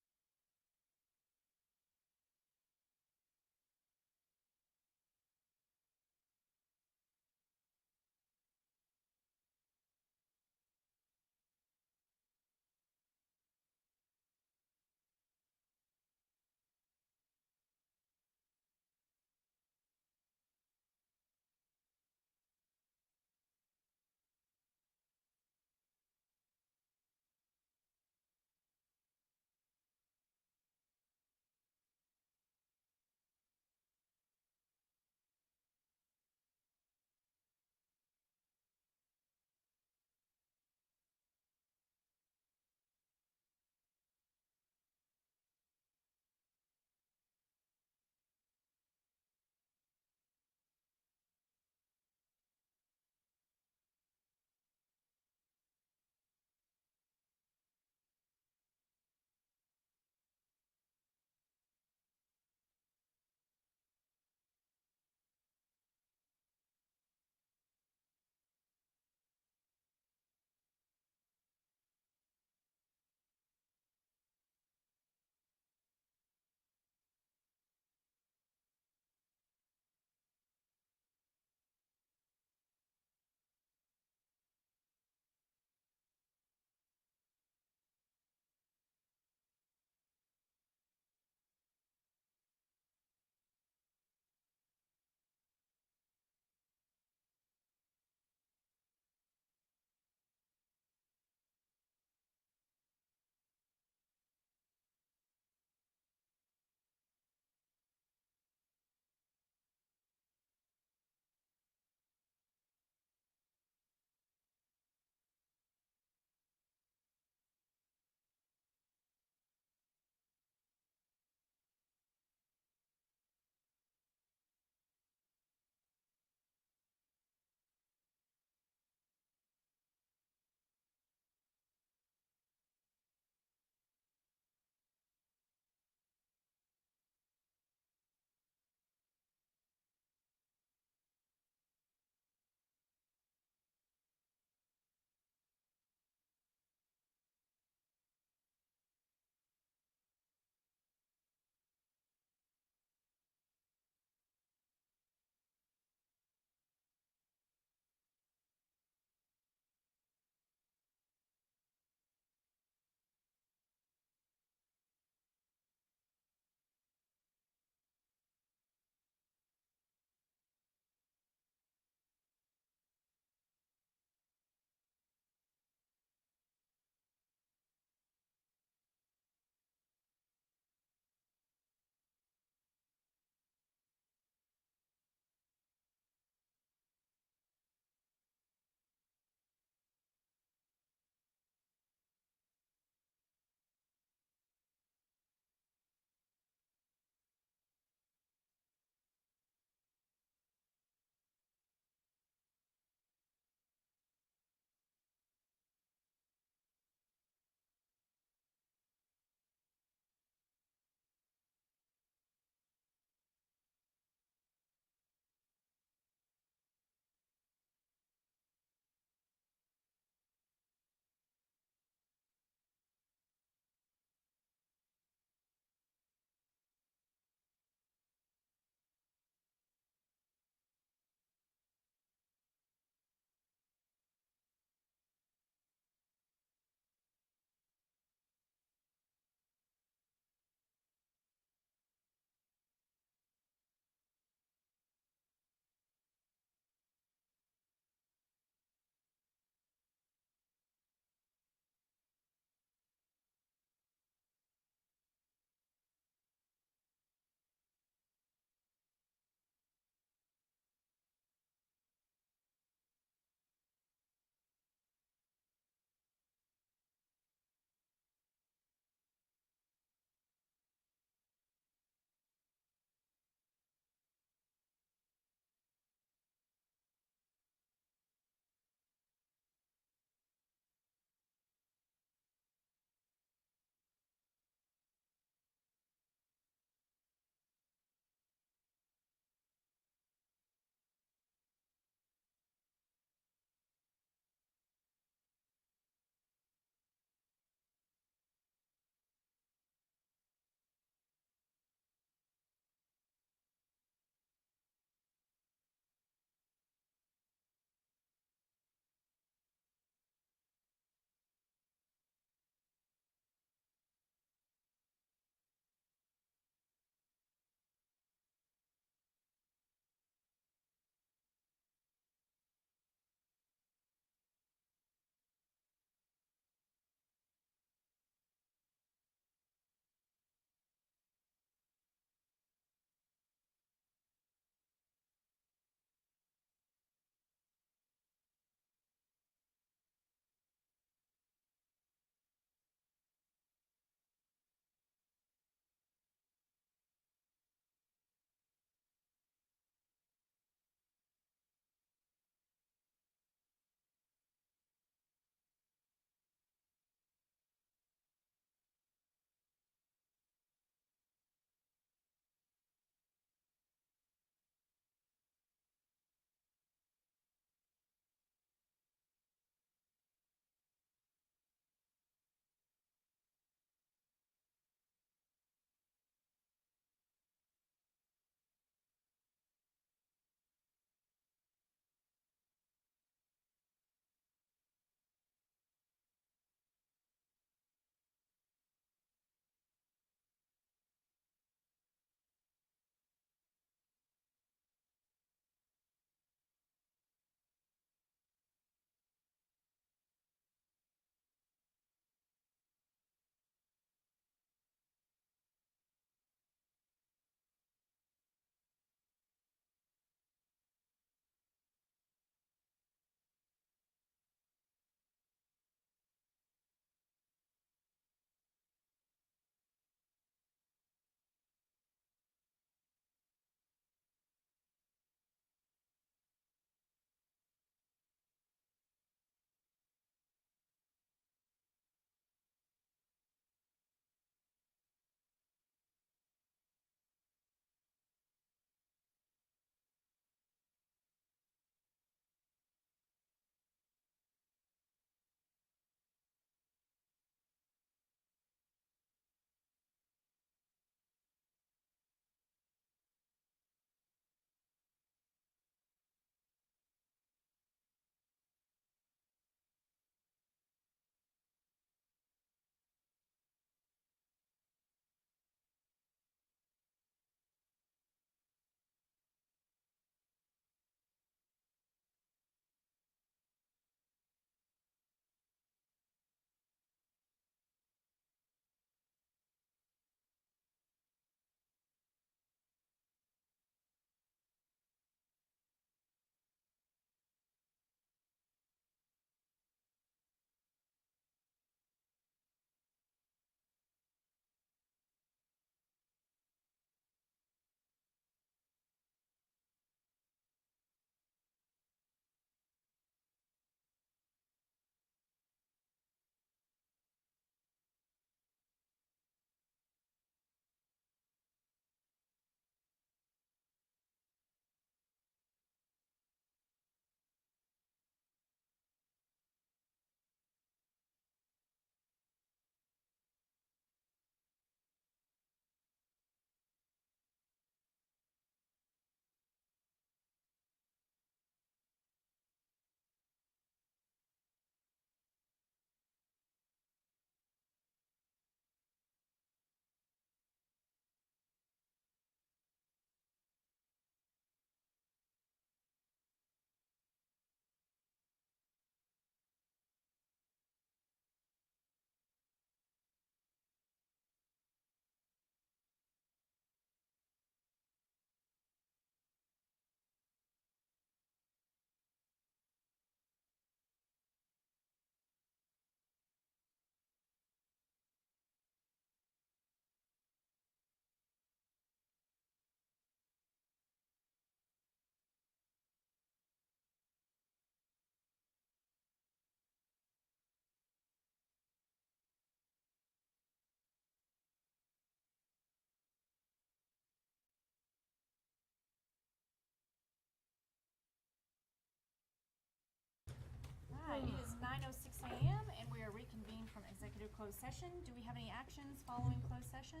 from executive closed session. Do we have any actions following closed session?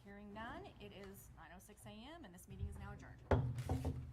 Hearing none, it is 9:06 a.m. and this meeting is now adjourned.